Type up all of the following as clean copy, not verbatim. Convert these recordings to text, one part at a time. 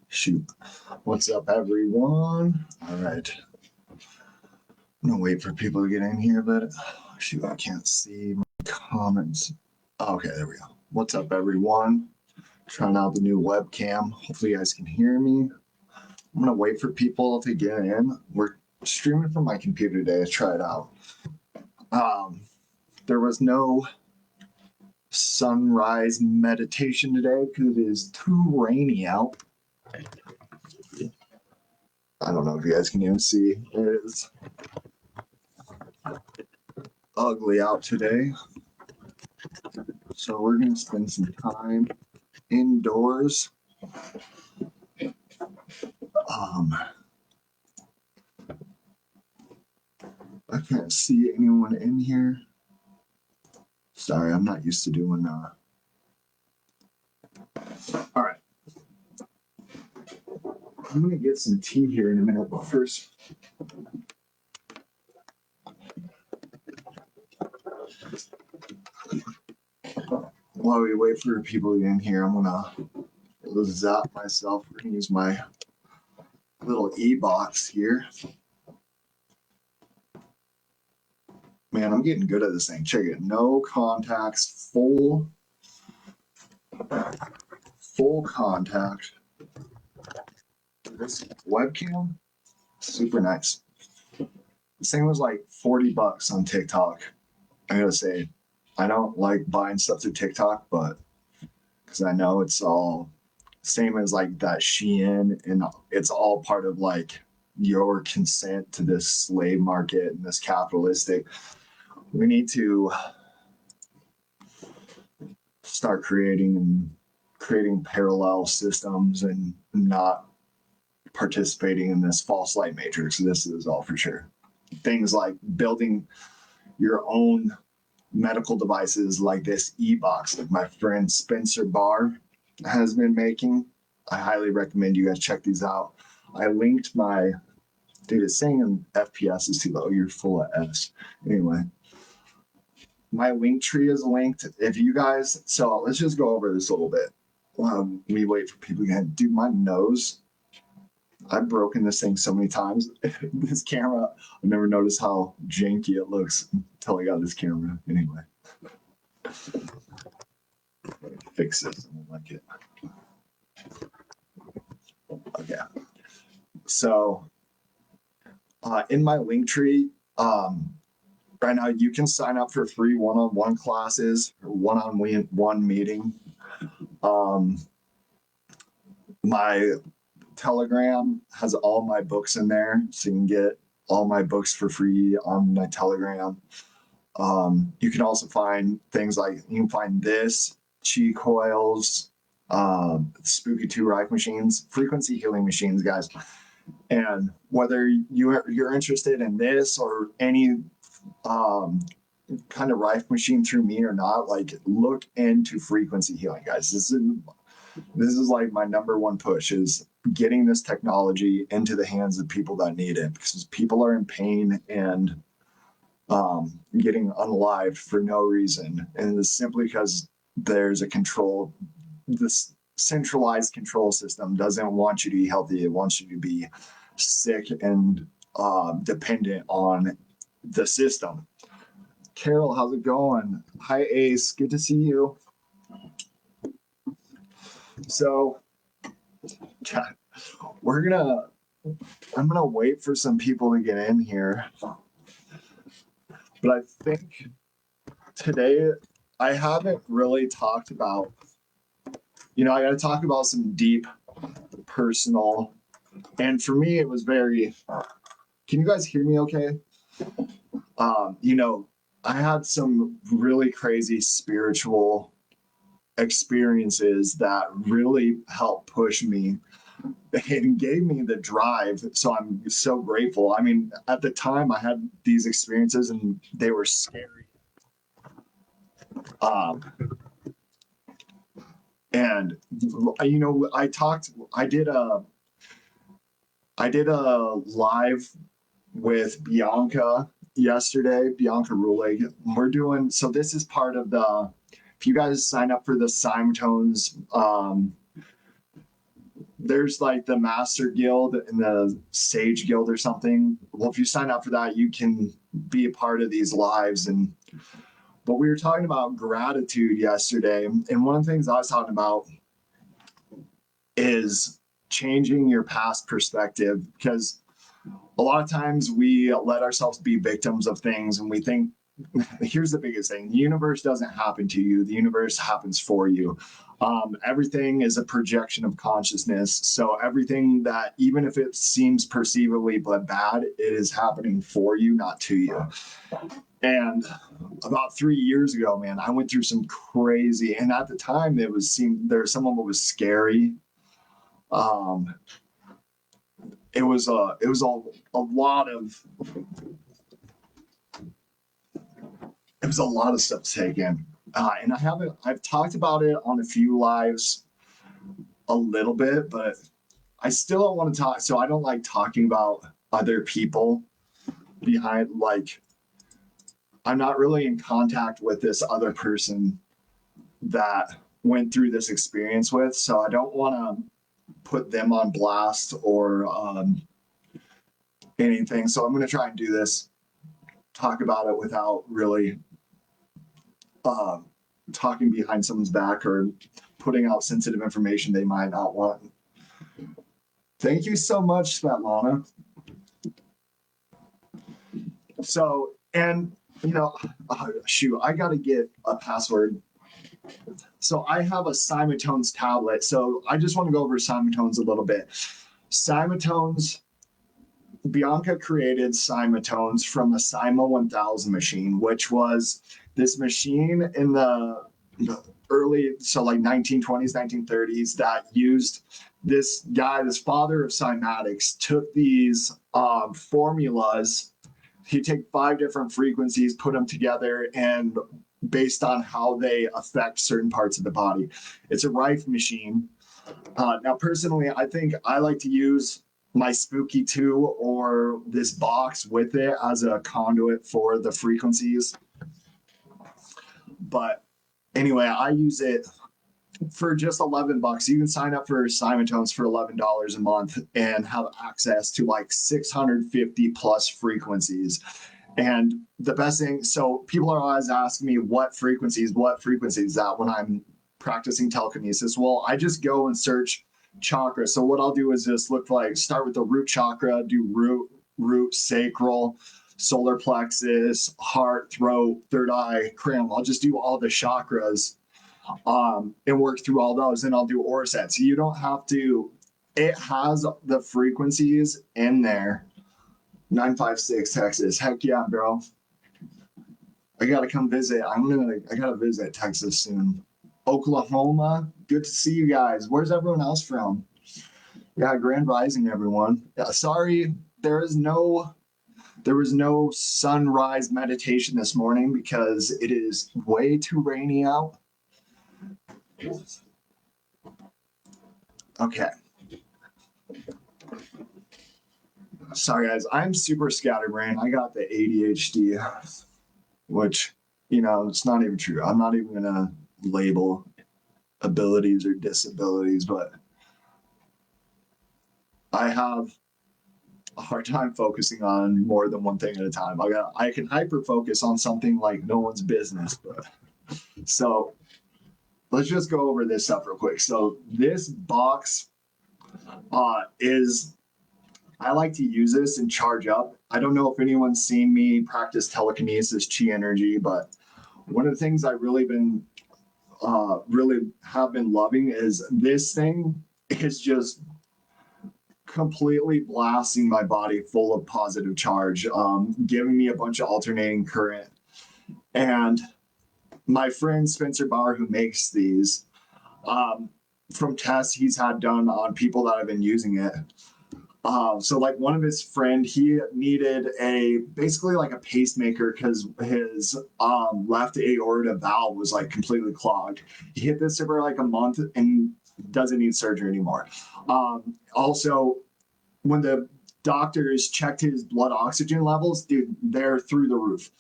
Shoot. What's up, everyone? All right. I'm gonna wait for people to get in here, but shoot, I can't see my comments. Okay, there we go. What's up, everyone? Trying out the new webcam. Hopefully, you guys can hear me. I'm gonna wait for people to get in. We're streaming from my computer today to try it out. There was no sunrise meditation today because it is too rainy out. I don't know if you guys can even see. It is ugly out today. So we're going to spend some time indoors. I can't see anyone in here. Sorry, I'm not used to doing All right. I'm going to get some tea here in a minute, but first, while we wait for people to get in here, I'm going to zap myself. We're going to use my little e-box here. Man, I'm getting good at this thing. Check it. No contacts, full contact. This webcam, super nice. This thing was like $40 on TikTok. I gotta say, I don't like buying stuff through TikTok, but because I know it's all same as like that Shein, and it's all part of like your consent to this slave market and this capitalistic. We need to start creating parallel systems and not participating in this false light matrix. This is all for sure. Things like building your own medical devices like this e-box, like my friend Spencer Barr has been making. I highly recommend you guys check these out. I linked my, dude, it's saying in FPS is too low. You're full of S. Anyway, my link tree is linked. If you guys, so let's just go over this a little bit. We wait for people to get, dude, my nose, I've broken this thing so many times. This camera, I never noticed how janky it looks until I got this camera. Anyway, fix this. I don't like it. Okay. So, in my link tree, right now you can sign up for free one-on-one classes or one-on-one meeting. My Telegram has all my books in there, so you can get all my books for free on my Telegram. You can also find things like, you can find this, chi coils, Spooky 2 Rife machines, frequency healing machines, guys. And whether you're interested in this or any kind of Rife machine through me or not, like, look into frequency healing, guys. This is like my number one push, is getting this technology into the hands of people that need it, because people are in pain and getting unalived for no reason, and it's simply because there's a control. This centralized control system doesn't want you to be healthy. It wants you to be sick and dependent on the system. Carol, how's it going? Hi, Ace. Good to see you. So, I'm gonna wait for some people to get in here. But I think today I haven't really talked about, I got to talk about some deep personal, and for me, it was very, can you guys hear me okay? I had some really crazy spiritual experiences that really helped push me and gave me the drive. So I'm so grateful. I mean, at the time I had these experiences and they were scary. And I did a live with Bianca yesterday, Bianca Ruleg. So this is part of if you guys sign up for the Simetones there's like the Master Guild and the Sage Guild or something. Well, if you sign up for that, you can be a part of these lives. And but we were talking about gratitude yesterday, and one of the things I was talking about is changing your past perspective, because a lot of times we let ourselves be victims of things, and we think, here's the biggest thing: the universe doesn't happen to you, the universe happens for you. Everything is a projection of consciousness. So everything that, even if it seems perceivably bad, it is happening for you, not to you. And about 3 years ago, man, I went through some crazy, and at the time it was there's some of it was scary. Um, it was a lot of stuff to take in. And I've talked about it on a few lives a little bit, but I still don't want to talk. So I don't like talking about other people behind, like, I'm not really in contact with this other person that went through this experience with. So I don't want to put them on blast or anything. So I'm going to try and do this, talk about it without really talking behind someone's back or putting out sensitive information they might not want. Thank you so much, Svetlana. So, and shoot, I got to get a password. So I have a Cymatones tablet. So I just want to go over Cymatones a little bit. Cymatones, Bianca created Cymatones from the Cyma 1000 machine, which was this machine in the early, so like 1920s, 1930s, that used this guy, this father of cymatics, took these formulas. He'd take 5 different frequencies, put them together, and based on how they affect certain parts of the body. It's a Rife machine. Now, personally, I think I like to use my Spooky 2 or this box with it as a conduit for the frequencies. But anyway, I use it for just $11. You can sign up for Cymatones for $11 a month and have access to like 650 plus frequencies. And the best thing, so people are always asking me what frequencies that when I'm practicing telekinesis. Well, I just go and search chakra. So what I'll do is just start with the root chakra, do root, sacral, solar plexus, heart, throat, third eye, crown. I'll just do all the chakras and work through all those. And I'll do aura sets. You don't have to, it has the frequencies in there. 956 Texas. Heck yeah, bro. I gotta come visit. I gotta visit Texas soon. Oklahoma. Good to see you guys. Where's everyone else from? Yeah, Grand Rising, everyone. Yeah, sorry, there was no sunrise meditation this morning because it is way too rainy out. Okay. Sorry, guys. I'm super scatterbrained. I got the ADHD, which, it's not even true. I'm not even going to label abilities or disabilities, but I have a hard time focusing on more than one thing at a time. I can hyper focus on something like no one's business. But so let's just go over this stuff real quick. So this box is, I like to use this and charge up. I don't know if anyone's seen me practice telekinesis, chi energy, but one of the things I really have been loving is this thing is just completely blasting my body full of positive charge, giving me a bunch of alternating current. And my friend Spencer Bauer, who makes these, from tests he's had done on people that have been using it. So like one of his friend, he needed basically like a pacemaker because his left aorta valve was like completely clogged. He hit this for like a month and doesn't need surgery anymore. Also, when the doctors checked his blood oxygen levels, dude, they're through the roof.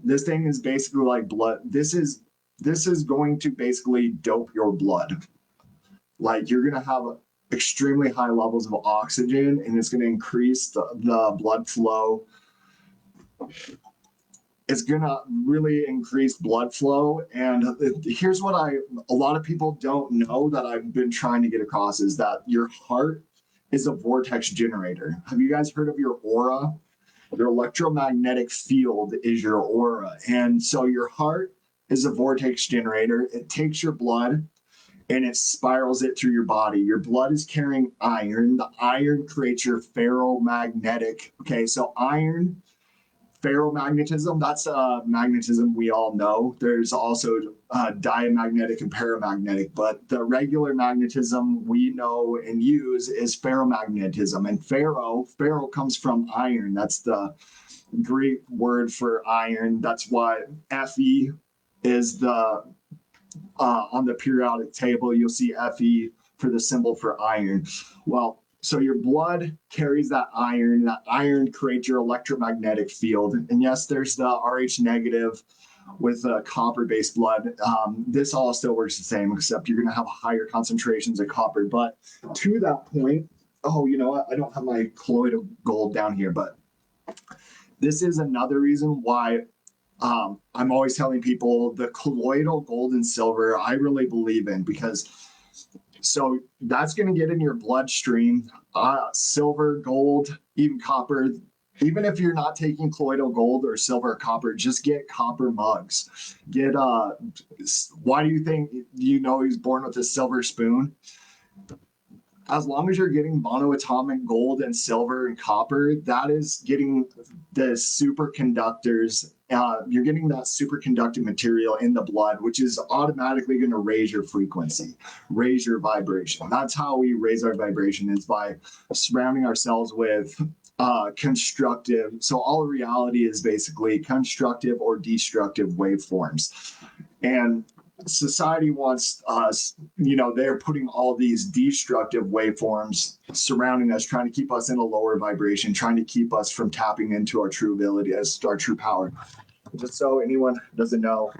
This thing is basically like blood. This is going to basically dope your blood. Like you're gonna have extremely high levels of oxygen, and it's going to increase the blood flow. It's going to really increase blood flow. And here's what a lot of people don't know that I've been trying to get across is that your heart is a vortex generator. Have you guys heard of your aura? Your electromagnetic field is your aura. And so your heart is a vortex generator. It takes your blood and it spirals it through your body. Your blood is carrying iron. The iron creates your ferromagnetic. Okay, so iron, ferromagnetism, that's magnetism we all know. There's also diamagnetic and paramagnetic, but the regular magnetism we know and use is ferromagnetism. And ferro comes from iron. That's the Greek word for iron. That's why Fe is the on the periodic table, you'll see Fe for the symbol for iron. Well, so your blood carries that iron. That iron creates your electromagnetic field. And yes, there's the Rh negative with copper-based blood. This all still works the same, except you're going to have higher concentrations of copper. But to that point, oh, you know what? I don't have my colloidal gold down here, but this is another reason why I'm always telling people the colloidal gold and silver I really believe in, because so that's going to get in your bloodstream. Silver, gold, even copper. Even if you're not taking colloidal gold or silver or copper, just get copper mugs. Get why do you think he was born with a silver spoon? As long as you're getting monoatomic gold and silver and copper, that is getting the superconductors. You're getting that superconducting material in the blood, which is automatically going to raise your frequency, raise your vibration. That's how we raise our vibration, is by surrounding ourselves with constructive. So all reality is basically constructive or destructive waveforms. And society wants us, they're putting all these destructive waveforms surrounding us, trying to keep us in a lower vibration, trying to keep us from tapping into our true ability, as our true power. Just so anyone doesn't know,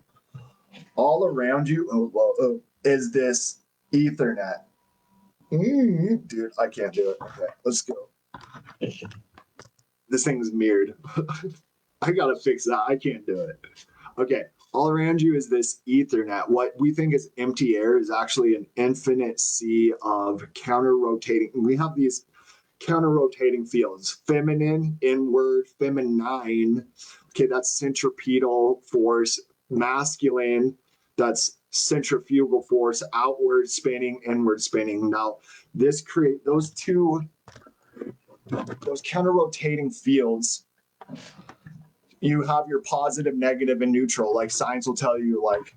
all around you is this Ethernet. Dude, I can't do it. Okay, let's go. This thing's mirrored. I gotta fix that. I can't do it. Okay. All around you is this Ethernet. What we think is empty air is actually an infinite sea of counter-rotating. We have these counter-rotating fields. Feminine, inward, feminine. Okay, that's centripetal force. Masculine, that's centrifugal force. Outward spinning, inward spinning. Now, this create those counter-rotating fields. You have your positive, negative, and neutral. Like science will tell you, like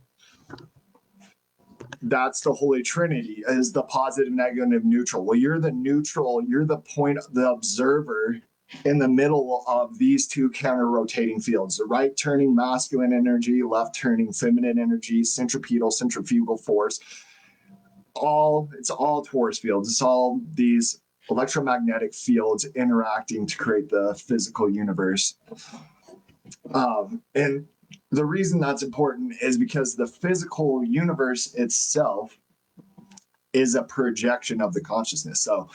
that's the Holy Trinity, is the positive, negative, neutral. Well, you're the neutral. You're the point, the observer in the middle of these two counter-rotating fields. The right turning masculine energy, left turning feminine energy, centrifugal force. It's all torus fields. It's all these electromagnetic fields interacting to create the physical universe. And the reason that's important is because the physical universe itself is a projection of the consciousness. So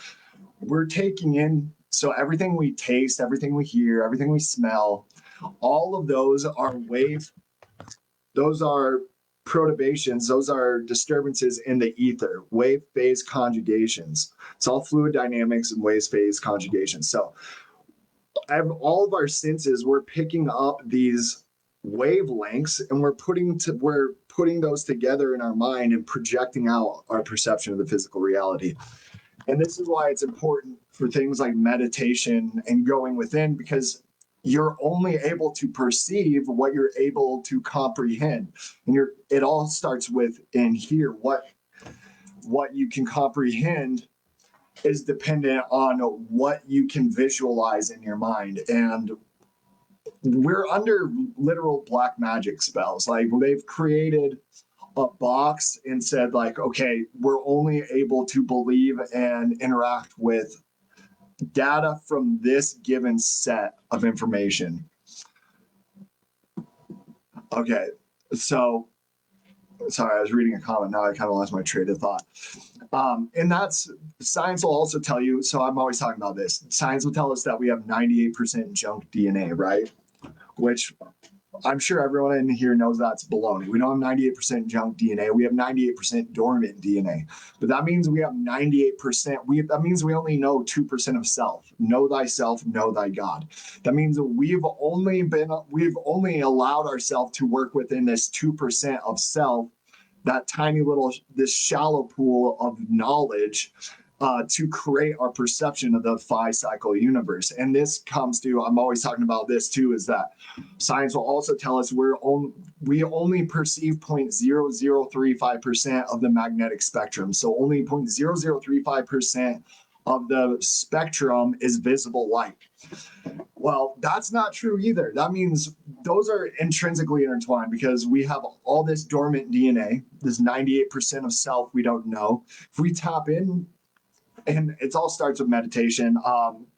we're taking in, so everything we taste, everything we hear, everything we smell, all of those are those are perturbations, those are disturbances in the ether, wave phase conjugations. It's all fluid dynamics and wave phase conjugations. So all of our senses, we're picking up these wavelengths and we're putting those together in our mind and projecting out our perception of the physical reality. And this is why it's important for things like meditation and going within, because you're only able to perceive what you're able to comprehend. And it all starts with in here. What you can comprehend is dependent on what you can visualize in your mind. And we're under literal black magic spells. Like they've created a box and said, like, okay, we're only able to believe and interact with data from this given set of information. Okay, so Sorry, I was reading a comment. Now I kind of lost my train of thought. And that's science will also tell you. So I'm always talking about this. Science will tell us that we have 98% junk DNA, right? Which I'm sure everyone in here knows that's baloney. We don't have 98% junk DNA. We have 98% dormant DNA. But that means we have 98%. That means we only know 2% of self. Know thyself, know thy God. That means we've only allowed ourselves to work within this 2% of self, that tiny little, this shallow pool of knowledge, to create our perception of the phi cycle universe. And this comes to, I'm always talking about this too, is that science will also tell us we only perceive 0.0035% of the magnetic spectrum. So only 0.0035% of the spectrum is visible light. Well, that's not true either. That means those are intrinsically intertwined, because we have all this dormant DNA, this 98% of self we don't know. If we tap in, and it all starts with meditation.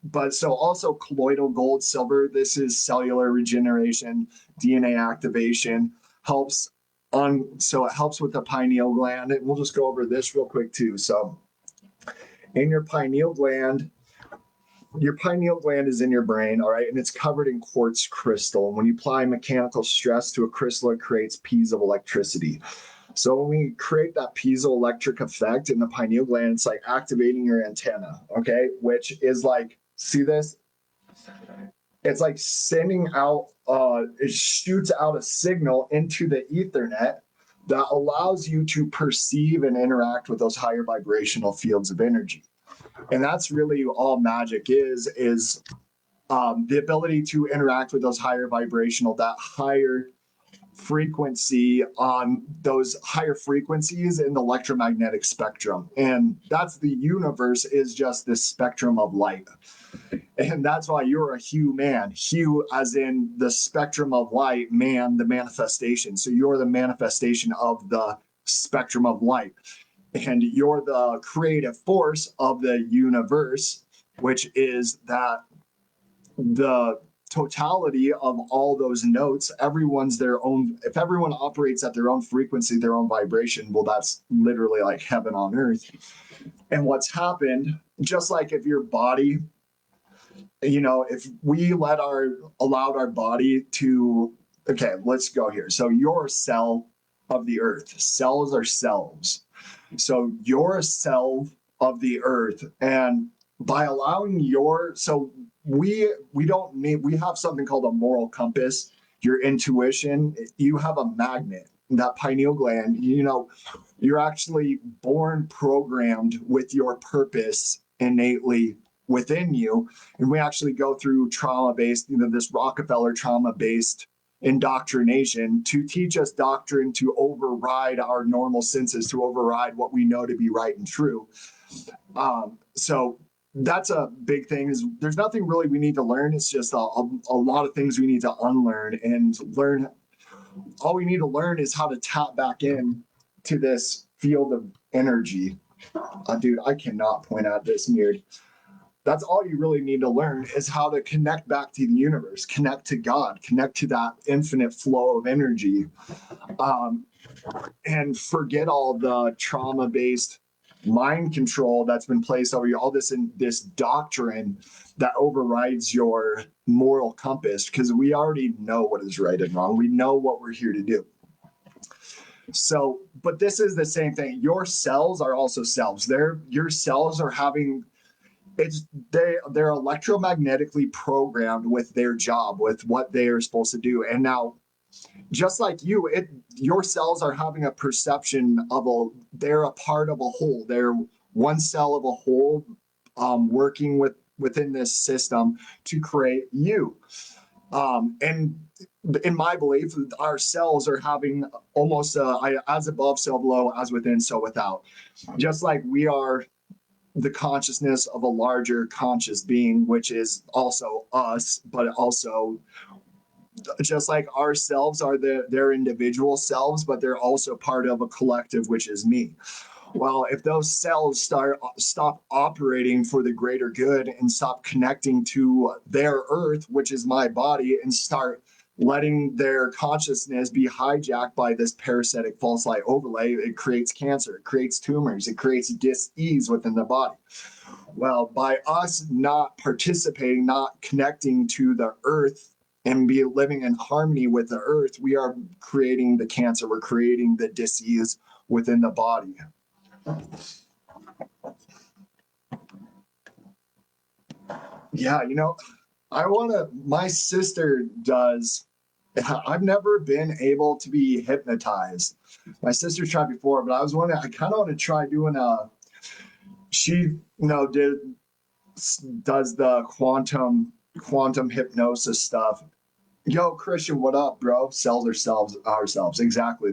But so also colloidal gold, silver, this is cellular regeneration, DNA activation, so it helps with the pineal gland. And we'll just go over this real quick too. So in your pineal gland is in your brain, all right, and it's covered in quartz crystal. And when you apply mechanical stress to a crystal, it creates piezoelectricity. So when we create that piezoelectric effect in the pineal gland, it's like activating your antenna, okay? Which is like, see this? It's like sending out, it shoots out a signal into the Ethernet that allows you to perceive and interact with those higher vibrational fields of energy. And that's really all magic is the ability to interact with those higher vibrational, that higher frequency on those higher frequencies in the electromagnetic spectrum. And that's the universe, is just this spectrum of light. And that's why you're a hue man. Hue as in the spectrum of light, man, the manifestation. So you're the manifestation of the spectrum of light. And you're the creative force of the universe, which is that the totality of all those notes, everyone's their own. If everyone operates at their own frequency, their own vibration, well, that's literally like heaven on earth. And what's happened, just like if your body, if we allowed our body to, okay, let's go here. So you're a cell of the earth. Cells are selves. So you're a cell of the earth. And by allowing we have something called a moral compass, your intuition. You have a magnet, that pineal gland. You're actually born programmed with your purpose innately within you. And we actually go through trauma-based, this Rockefeller trauma-based indoctrination to teach us doctrine, to override our normal senses, to override what we know to be right and true. So that's a big thing. Is there's nothing really we need to learn. It's just a lot of things we need to unlearn and learn. All we need to learn is how to tap back in to this field of energy. Dude, I cannot point at this mirror. That's all you really need to learn, is how to connect back to the universe, connect to God, connect to that infinite flow of energy, and forget all the trauma-based mind control that's been placed over you, all this in this doctrine that overrides your moral compass, because we already know what is right and wrong. We know what we're here to do. So, but this is the same thing. Your cells are also selves. Your cells are having, they're electromagnetically programmed with their job, with what they are supposed to do. And now, just like your cells are having a perception of they're a part of a whole. They're one cell of a whole, working within this system to create you. And in my belief, our cells are having almost as above, so below, as within, so without. Just like we are the consciousness of a larger conscious being, which is also us, but also just like ourselves are their individual selves, but they're also part of a collective, which is me. Well, if those cells stop operating for the greater good and stop connecting to their earth, which is my body, and start letting their consciousness be hijacked by this parasitic false light overlay. It creates cancer, it creates tumors, it creates dis-ease within the body. Well, by us not participating, not connecting to the earth and be living in harmony with the earth, we are creating the cancer, we're creating the dis-ease within the body. Yeah, my sister does. I've never been able to be hypnotized. My sister tried before, but I kind of want to try doing she, does the quantum hypnosis stuff. Yo, Christian, what up, bro? Cells ourselves. Exactly.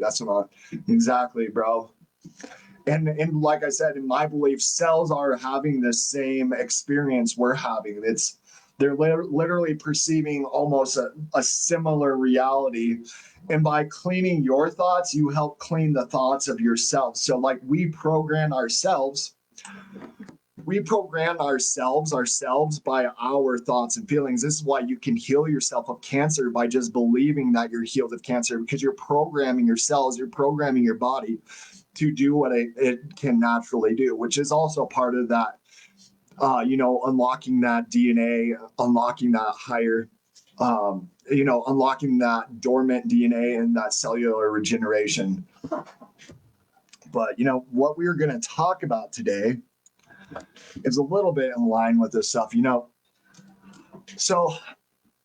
Exactly, bro. And like I said, in my belief, cells are having the same experience we're having. They're literally perceiving almost a similar reality. And by cleaning your thoughts, you help clean the thoughts of yourself. So like we program ourselves by our thoughts and feelings. This is why you can heal yourself of cancer by just believing that you're healed of cancer, because you're programming your cells, you're programming your body to do what it can naturally do, which is also part of that, unlocking that DNA, unlocking that higher, unlocking that dormant DNA and that cellular regeneration. But, what we're going to talk about today is a little bit in line with this stuff. So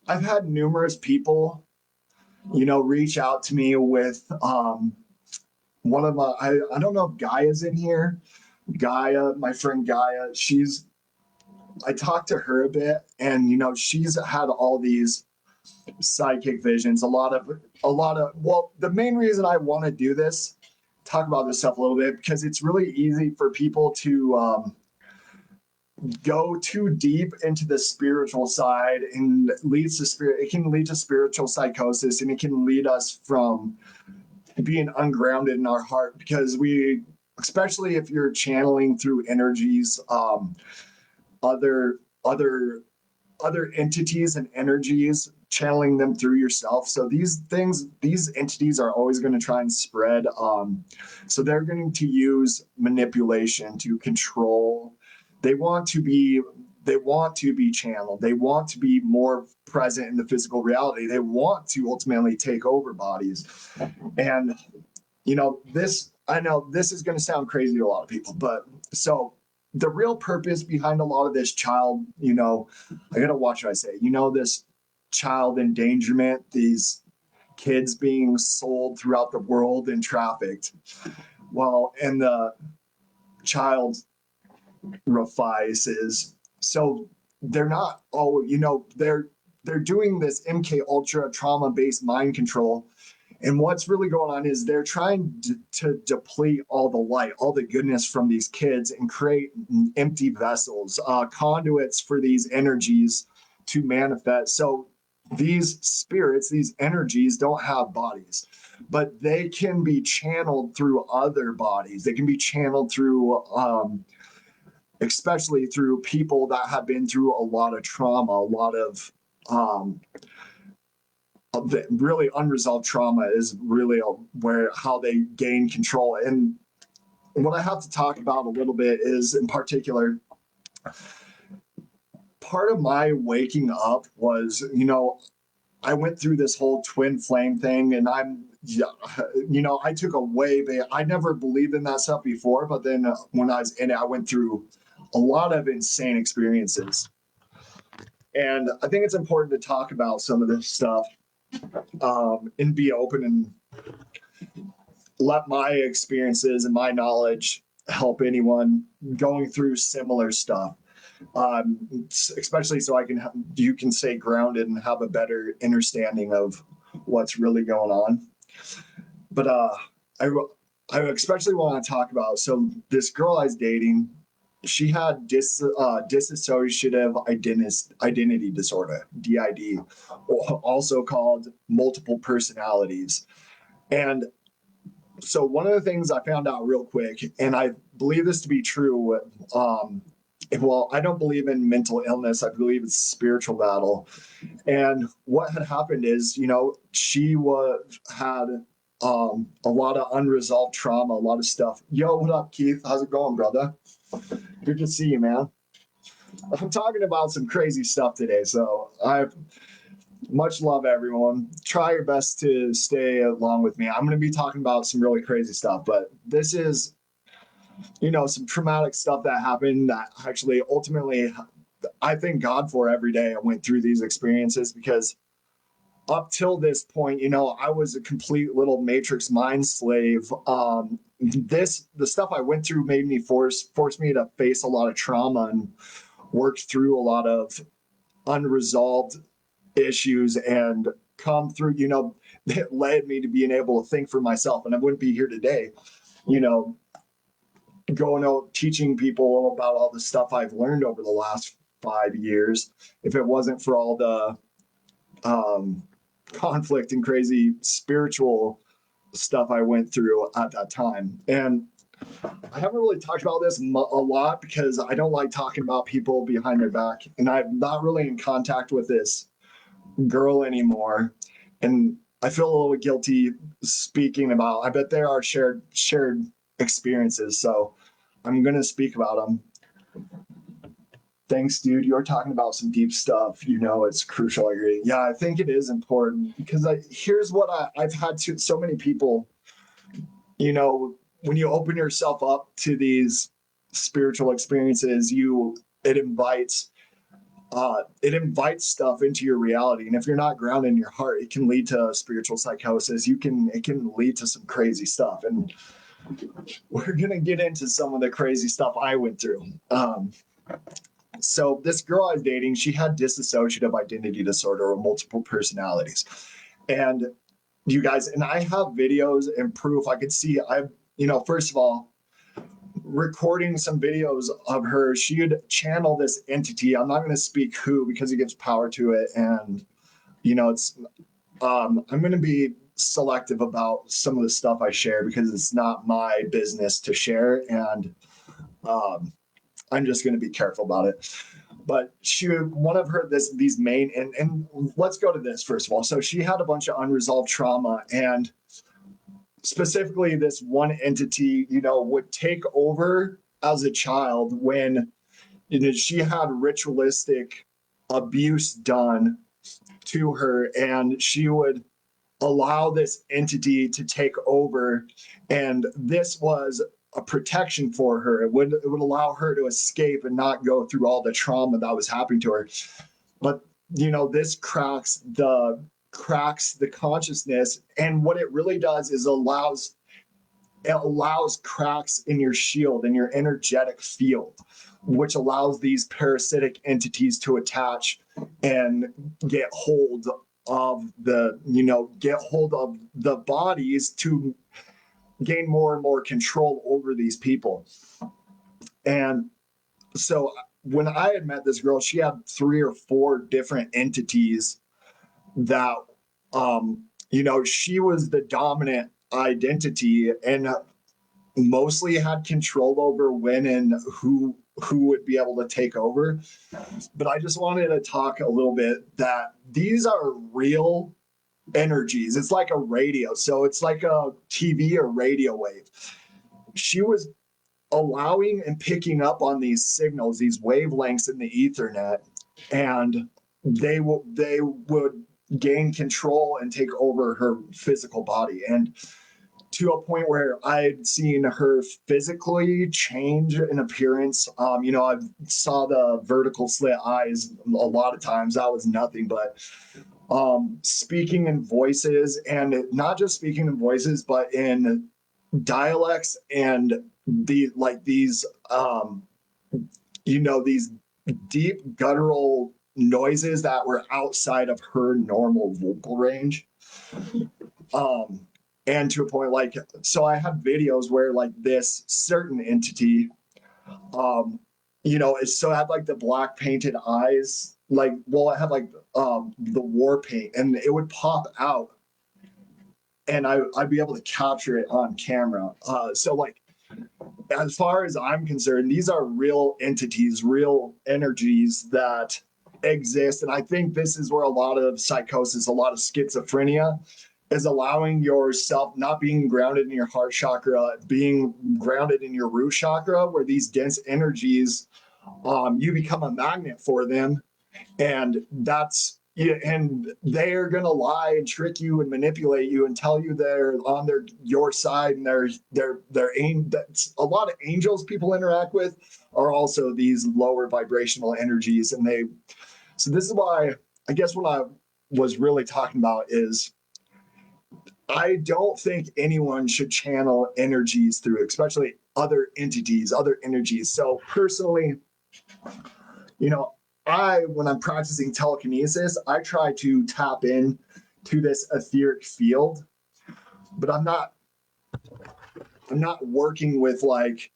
I've had numerous people, reach out to me with one of my, I don't know if Gaia's in here. Gaia, my friend Gaia, I talked to her a bit, and she's had all these psychic visions, a lot of well, the main reason I want to do this, talk about this stuff a little bit, because it's really easy for people to go too deep into the spiritual side, and it can lead to spiritual psychosis, and it can lead us from being ungrounded in our heart, because especially if you're channeling through energies, other entities and energies, channeling them through yourself. So these entities are always going to try and spread. So they're going to use manipulation to control. They want to be channeled. They want to be more present in the physical reality. They want to ultimately take over bodies. And I know this is going to sound crazy to a lot of people, but so the real purpose behind a lot of this child, I got to watch what I say, this child endangerment, these kids being sold throughout the world and trafficked. Well, and the child refices. So they're not, they're doing this MK Ultra trauma-based mind control. And what's really going on is they're trying to deplete all the light, all the goodness from these kids, and create empty vessels, conduits for these energies to manifest. So these spirits, these energies don't have bodies, but they can be channeled through other bodies. They can be channeled through, especially through people that have been through a lot of trauma, a lot of the really unresolved trauma is really how they gain control. And what I have to talk about a little bit is, in particular, part of my waking up was, I went through this whole twin flame thing, and I took a way big. I never believed in that stuff before, but then when I was in it, I went through a lot of insane experiences. And I think it's important to talk about some of this stuff, and be open and let my experiences and my knowledge help anyone going through similar stuff, especially so you can stay grounded and have a better understanding of what's really going on. But I especially want to talk about, so this girl I was dating, she had dissociative identity disorder, DID, also called multiple personalities. And so one of the things I found out real quick, and I believe this to be true, well, I don't believe in mental illness. I believe it's spiritual battle. And what had happened is, she had a lot of unresolved trauma, a lot of stuff. Yo, what up, Keith? How's it going, brother? Good to see you, man. I'm talking about some crazy stuff today, so I much love everyone. Try your best to stay along with me. I'm going to be talking about some really crazy stuff, but this is, some traumatic stuff that happened that actually ultimately I thank God for every day I went through these experiences, because up till this point, I was a complete little matrix mind slave. The stuff I went through made me forced me to face a lot of trauma and worked through a lot of unresolved issues and come through, it led me to being able to think for myself. And I wouldn't be here today, you know, going out teaching people about all the stuff I've learned over the last 5 years, if it wasn't for all the conflict and crazy spiritual stuff I went through at that time. And I haven't really talked about this a lot because I don't like talking about people behind their back. And I'm not really in contact with this girl anymore. And I feel a little guilty speaking about, I bet there are shared experiences. So I'm going to speak about them. Thanks, dude. You're talking about some deep stuff. It's crucial. I agree. Yeah, I think it is important because here's what I've had to so many people, when you open yourself up to these spiritual experiences, it invites stuff into your reality. And if you're not grounded in your heart, it can lead to spiritual psychosis. It can lead to some crazy stuff. And we're going to get into some of the crazy stuff I went through. So this girl I was dating, she had dissociative identity disorder or multiple personalities. And you guys, and I have videos and proof. I could see, first of all, recording some videos of her, she would channel this entity. I'm not going to speak who because it gives power to it. And, it's, I'm going to be selective about some of the stuff I share because it's not my business to share. And, I'm just going to be careful about it. But one of these main, and let's go to this first of all. So she had a bunch of unresolved trauma, and specifically this one entity, would take over as a child when, she had ritualistic abuse done to her, and she would allow this entity to take over. And this was a protection for her. It would allow her to escape and not go through all the trauma that was happening to her. But this cracks the consciousness, and what it really does is allows cracks in your shield, in your energetic field, which allows these parasitic entities to attach and get hold of the bodies to gain more and more control over these people. And so when I had met this girl, she had 3 or 4 different entities that, she was the dominant identity and mostly had control over when and who would be able to take over. But I just wanted to talk a little bit that these are real energies. It's like a radio. So it's like a TV or radio wave. She was allowing and picking up on these signals, these wavelengths in the Ethernet, and they would gain control and take over her physical body. And to a point where I'd seen her physically change in appearance. I saw the vertical slit eyes a lot of times. That was nothing but speaking in voices, and not just speaking in voices, but in dialects and these deep guttural noises that were outside of her normal vocal range. And to a point, so I had videos where this certain entity, so I had the black painted eyes, I had the war paint, and it would pop out and I'd be able to capture it on camera. So as far as I'm concerned, these are real entities, real energies that exist. And I think this is where a lot of psychosis, a lot of schizophrenia is allowing yourself not being grounded in your heart chakra, being grounded in your root chakra, where these dense energies, you become a magnet for them. And that's, yeah, and they're gonna lie and trick you and manipulate you and tell you they're on your side, and they're aimed. That's a lot of angels people interact with are also these lower vibrational energies, and they. So this is why I guess what I was really talking about is I don't think anyone should channel energies through, especially other entities, other energies. So personally, you know, when I'm practicing telekinesis, I try to tap in to this etheric field, but I'm not working with like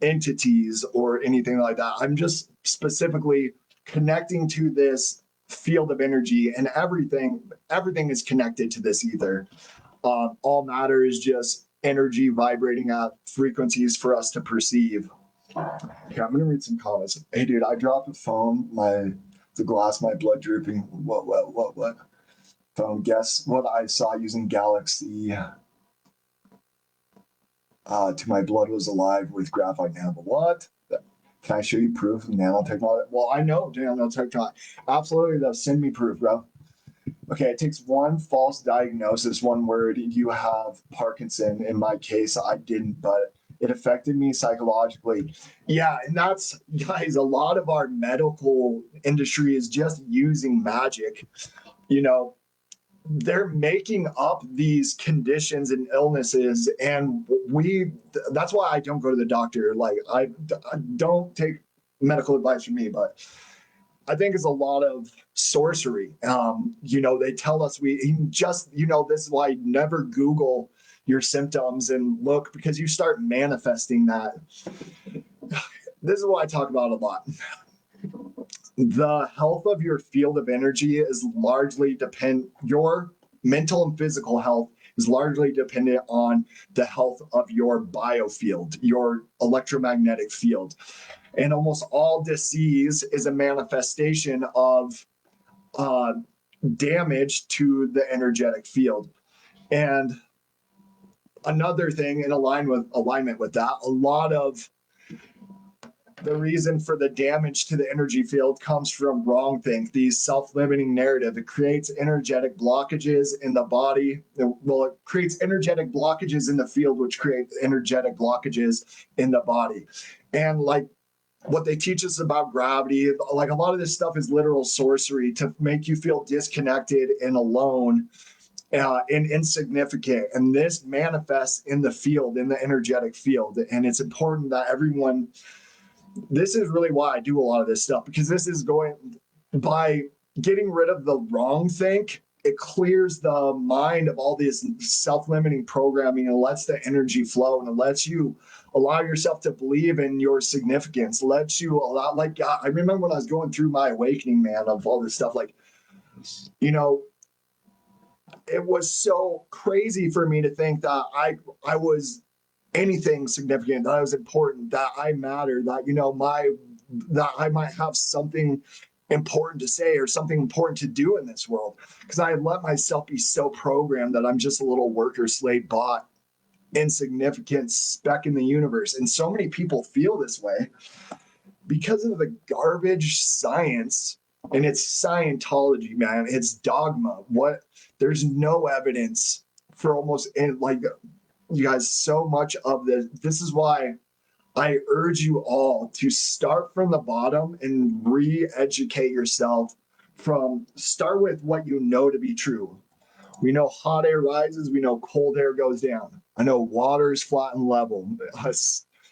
entities or anything like that. I'm just specifically connecting to this field of energy, and everything is connected to this ether. All matter is just energy vibrating at frequencies for us to perceive. Okay, I'm gonna read some comments. Hey, dude, I dropped the phone. The glass, my blood drooping. What? Phone. Guess what I saw using Galaxy to my blood was alive with graphite nano. What? Can I show you proof of nanotechnology? Well, I know nanotechnology. Absolutely, though. Send me proof, bro. Okay, it takes one false diagnosis, one word. You have Parkinson. In my case, I didn't, but it affected me psychologically. Yeah, and that's, guys, a lot of our medical industry is just using magic. You know, they're making up these conditions and illnesses, and that's why I don't go to the doctor. Like, I don't take medical advice from me, but I think it's a lot of sorcery. They tell us this is why never Google your symptoms and look, because you start manifesting that. This is what I talk about a lot. The health of your field of energy is largely your mental and physical health is largely dependent on the health of your biofield, your electromagnetic field. And almost all disease is a manifestation of damage to the energetic field. And another thing in alignment with that, a lot of the reason for the damage to the energy field comes from wrongthink, these self-limiting narrative. It creates energetic blockages in the body. Well, it creates energetic blockages in the field, which create energetic blockages in the body. And like what they teach us about gravity, like a lot of this stuff is literal sorcery to make you feel disconnected and alone and insignificant. And this manifests in the field, in the energetic field. And it's important that everyone, this is really why I do a lot of this stuff, because this is going by getting rid of the wrong think. It clears the mind of all this self-limiting programming and lets the energy flow, and it lets you allow yourself to believe in your significance. Lets you allow, like, I remember when I was going through my awakening, man, of all this stuff, like, it was so crazy for me to think that I was anything significant, that I was important, that I mattered, that, that I might have something important to say or something important to do in this world. Because I let myself be so programmed that I'm just a little worker slave bot, insignificant speck in the universe. And so many people feel this way because of the garbage science. And it's Scientology, man. It's dogma. There's no evidence for almost, like, you guys, so much of this. This is why I urge you all to start from the bottom and re-educate yourself. Start with what you know to be true. We know hot air rises. We know cold air goes down. I know water is flat and level.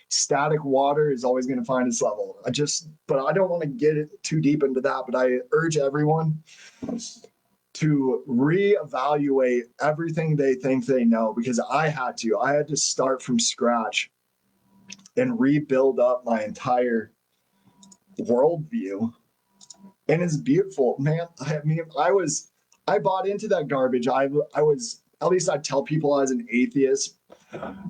Static water is always going to find its level. But I don't want to get too deep into that. But I urge everyone to reevaluate everything they think they know, because I had to start from scratch and rebuild up my entire worldview. And it's beautiful, man. I bought into that garbage. I was, at least I tell people I was an atheist,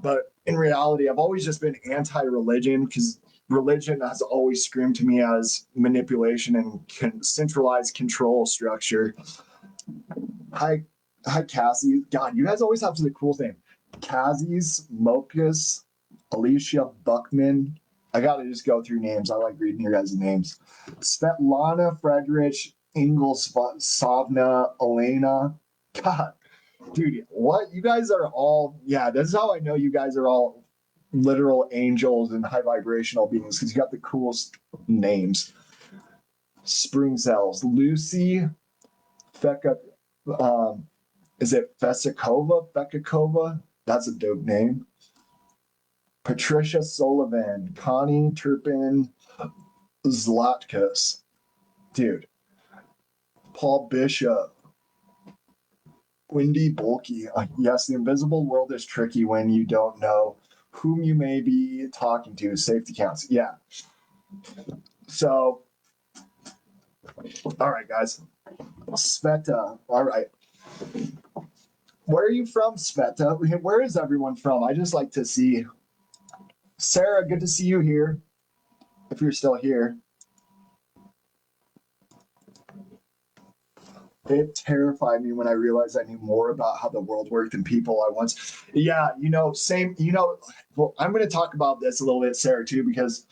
but in reality, I've always just been anti-religion because religion has always screamed to me as manipulation and centralized control structure. Hi, hi, Cassie. God, you guys always have the cool thing. Cassie's, Mokus, Alicia Buckman. I gotta just go through names. I like reading your guys' names. Svetlana, Friedrich, Ingels, Savna, Elena. God, dude, what? You guys are all, yeah, this is how I know you guys are all literal angels and high vibrational beings because you got the coolest names. Spring cells. Lucy, Feka, um, is it Vesikova? Bekakova? That's a dope name. Patricia Sullivan, Connie Turpin, Zlatkus. Dude. Paul Bishop, Wendy Bulky. Yes, the invisible world is tricky when you don't know whom you may be talking to. Safety counts. Yeah. So, all right, guys. Sveta. All right. Where are you from, Sveta? Where is everyone from? I just like to see. Sarah, good to see you here. If you're still here. It terrified me when I realized I knew more about how the world worked than people I once. Yeah, same, well, I'm going to talk about this a little bit, Sarah, too, because,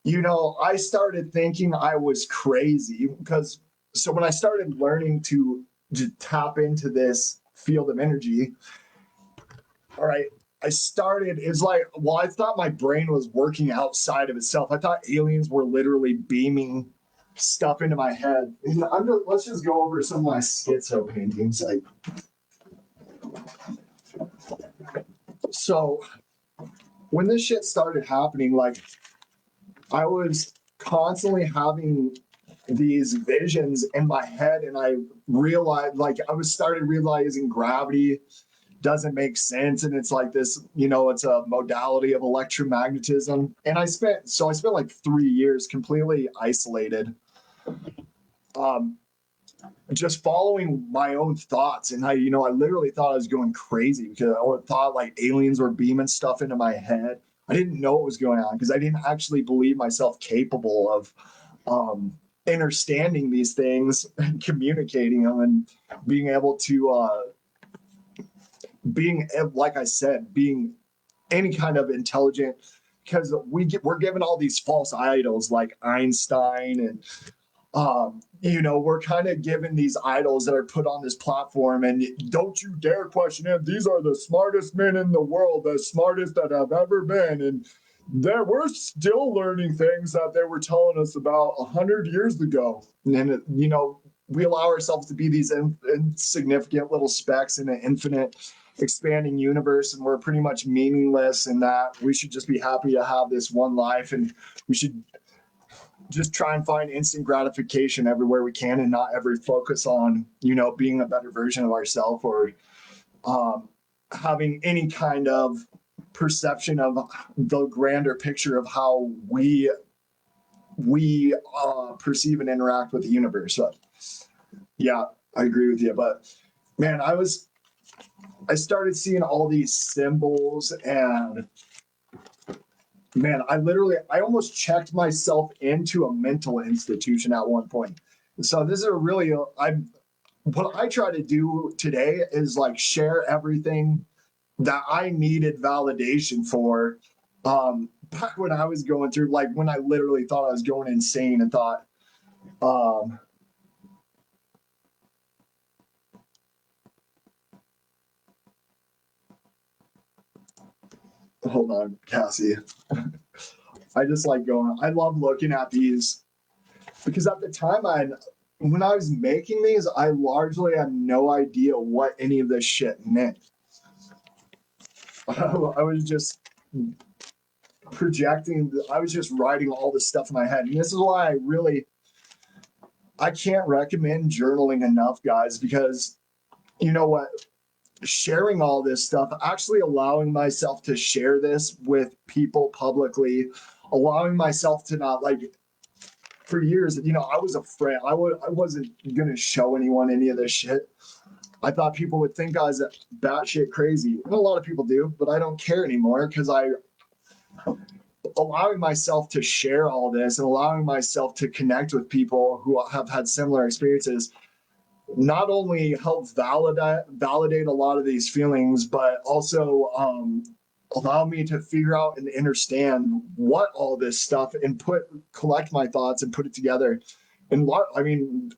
I started thinking I was crazy because, so when I started learning to tap into this field of energy, all right, it's like, well, I thought my brain was working outside of itself. I thought aliens were literally beaming stuff into my head. Let's just go over some of my schizo paintings. So when this shit started happening, like I was constantly having these visions in my head, and I realized, like, started realizing gravity doesn't make sense, and it's like this, it's a modality of electromagnetism. And I spent like 3 years completely isolated, just following my own thoughts. And I literally thought I was going crazy because I thought like aliens were beaming stuff into my head. I didn't know what was going on because I didn't actually believe myself capable of understanding these things and communicating them and being able to like I said, being any kind of intelligent, because we're given all these false idols like Einstein, and we're kind of given these idols that are put on this platform, and don't you dare question them. These are the smartest men in the world, the smartest that have ever been, and we're still learning things that they were telling us about 100 years ago. And we allow ourselves to be these insignificant little specks in an infinite expanding universe, and we're pretty much meaningless, and that we should just be happy to have this one life, and we should just try and find instant gratification everywhere we can and not ever focus on being a better version of ourselves, or having any kind of perception of the grander picture of how we perceive and interact with the universe. So, yeah, I agree with you. But man, I started seeing all these symbols, and man, I almost checked myself into a mental institution at one point. So this is what I try to do today is like share everything that I needed validation for. Back when I was going through, like when I literally thought I was going insane and thought, hold on, Cassie. I just like I love looking at these because at the time when I was making these, I largely had no idea what any of this shit meant. I was just projecting, I was just writing all this stuff in my head. And this is why I can't recommend journaling enough, guys, because you know what? Sharing all this stuff, actually allowing myself to share this with people publicly, allowing myself to not like, for years, I was afraid. I wasn't going to show anyone any of this shit. I thought people would think I was batshit crazy. And a lot of people do, but I don't care anymore because I allowing myself to share all this and allowing myself to connect with people who have had similar experiences not only helps validate a lot of these feelings, but also allow me to figure out and understand what all this stuff and collect my thoughts and put it together. And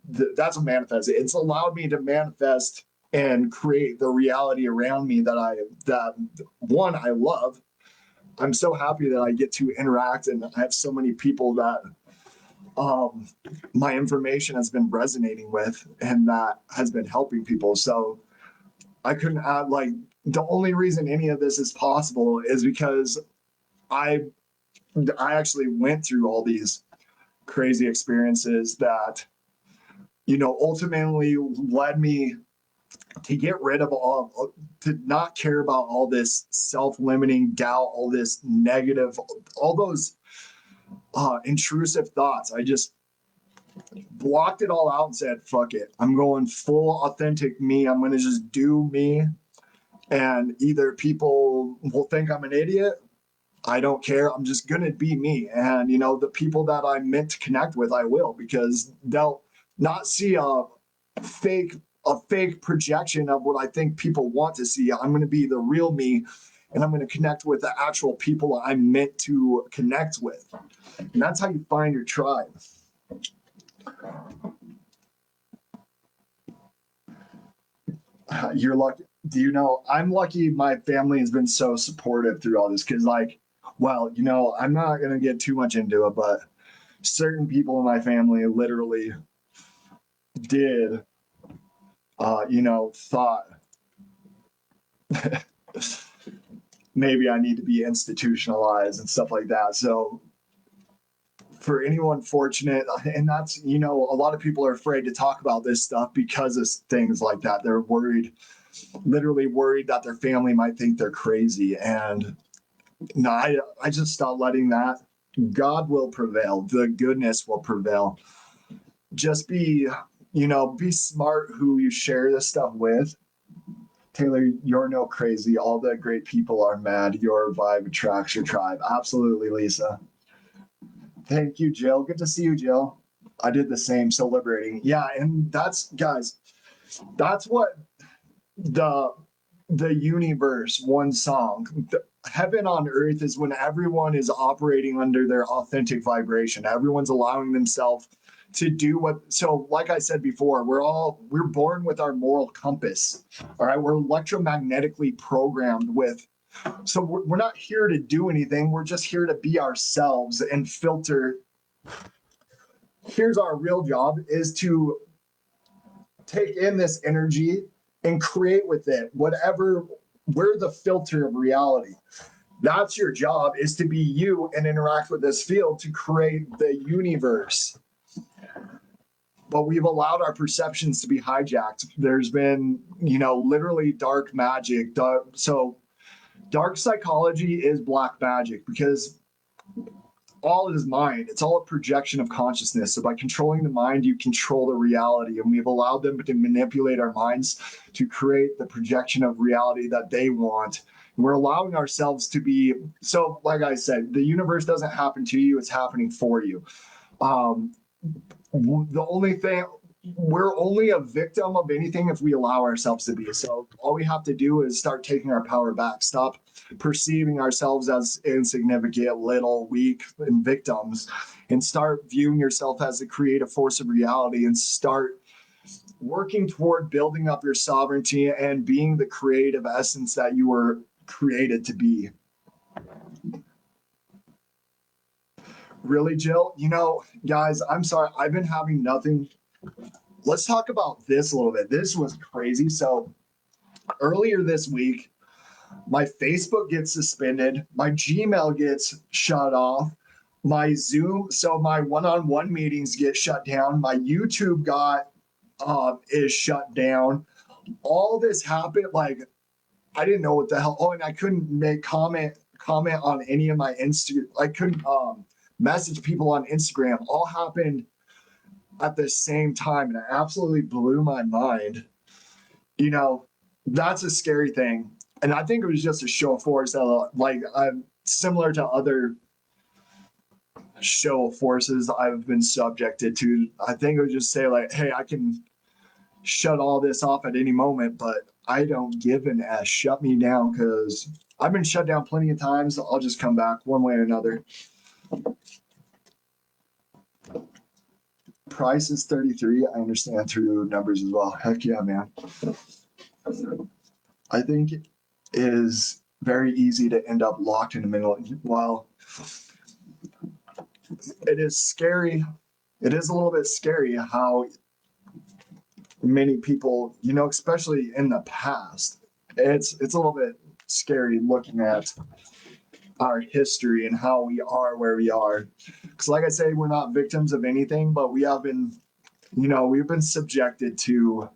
that's a manifest. It's allowed me to manifest and create the reality around me that one I love. I'm so happy that I get to interact and I have so many people that my information has been resonating with and that has been helping people. So I couldn't add the only reason any of this is possible is because I actually went through all these crazy experiences that, ultimately led me to get rid of to not care about all this self-limiting doubt, all this negative, all those intrusive thoughts. I just blocked it all out and said, fuck it. I'm going full authentic me. I'm going to just do me. And either people will think I'm an idiot. I don't care. I'm just going to be me. And, the people that I'm meant to connect with, I will, because they'll not see a fake projection of what I think people want to see. I'm going to be the real me, and I'm going to connect with the actual people I'm meant to connect with. And that's how you find your tribe. You're lucky. I'm lucky my family has been so supportive through all this because I'm not going to get too much into it, but certain people in my family literally did, thought maybe I need to be institutionalized and stuff like that. So for anyone fortunate, and that's, a lot of people are afraid to talk about this stuff because of things like that. They're literally worried that their family might think they're crazy. And no, I just stopped letting that. God will prevail. The goodness will prevail. Just be smart who you share this stuff with. Taylor, you're no crazy. All the great people are mad. Your vibe attracts your tribe. Absolutely, Lisa. Thank you, Jill. Good to see you, Jill. I did the same, so liberating. Yeah, and that's what the universe, one song, heaven on earth is when everyone is operating under their authentic vibration. Everyone's allowing themselves to do so like I said before, we're born with our moral compass. All right. We're electromagnetically programmed so we're not here to do anything. We're just here to be ourselves and filter. Here's our real job is to take in this energy and create with it we're the filter of reality. That's your job, is to be you and interact with this field to create the universe. But we've allowed our perceptions to be hijacked. There's been, literally dark magic. So dark psychology is black magic because all is mind. It's all a projection of consciousness. So by controlling the mind, you control the reality. And we've allowed them to manipulate our minds to create the projection of reality that they want. And we're allowing ourselves to be, so like I said, the universe doesn't happen to you, it's happening for you. The only thing, we're only a victim of anything if we allow ourselves to be. So all we have to do is start taking our power back, stop perceiving ourselves as insignificant, little, weak, and victims, and start viewing yourself as the creative force of reality and start working toward building up your sovereignty and being the creative essence that you were created to be. Really, Jill? Guys, I'm sorry. I've been having nothing. Let's talk about this a little bit. This was crazy. So earlier this week, my Facebook gets suspended. My Gmail gets shut off. My Zoom, so my one-on-one meetings get shut down. My YouTube is shut down. All this happened. I didn't know what the hell. Oh, and I couldn't make comment on any of my Instagram. I couldn't message people on Instagram. All happened at the same time, and it absolutely blew my mind. you know, that's a scary thing. And I think it was just a show of force that, like, I'm similar to other show of forces I've been subjected to. I think it would just say, like, hey, I can shut all this off at any moment, but I don't give an S. Shut me down, because I've been shut down plenty of times. I'll just come back one way or another. Price is 33. I understand through numbers as well. Heck yeah, man. I think it is very easy to end up locked in the middle. While it is scary, it is a little bit scary how many people, especially in the past, it's a little bit scary looking at our history and how we are where we are. Because, like I say, we're not victims of anything, but we have been, we've been subjected to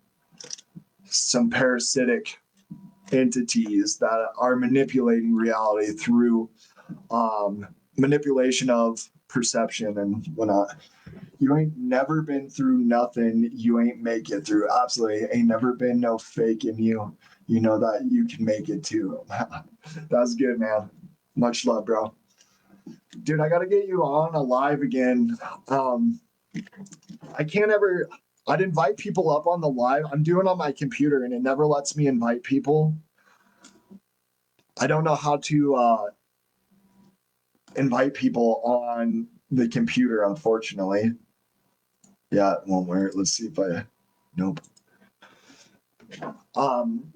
some parasitic entities that are manipulating reality through manipulation of perception and whatnot. You ain't never been through nothing you ain't make it through. Absolutely. Ain't never been no fake in you. You know that you can make it too. That's good, man. Much love, bro. Dude, I got to get you on a live again. I can't ever, I'd invite people up on the live. I'm doing on my computer and it never lets me invite people. I don't know how to invite people on the computer, unfortunately. Yeah, it won't work. Let's see if I, nope. I'm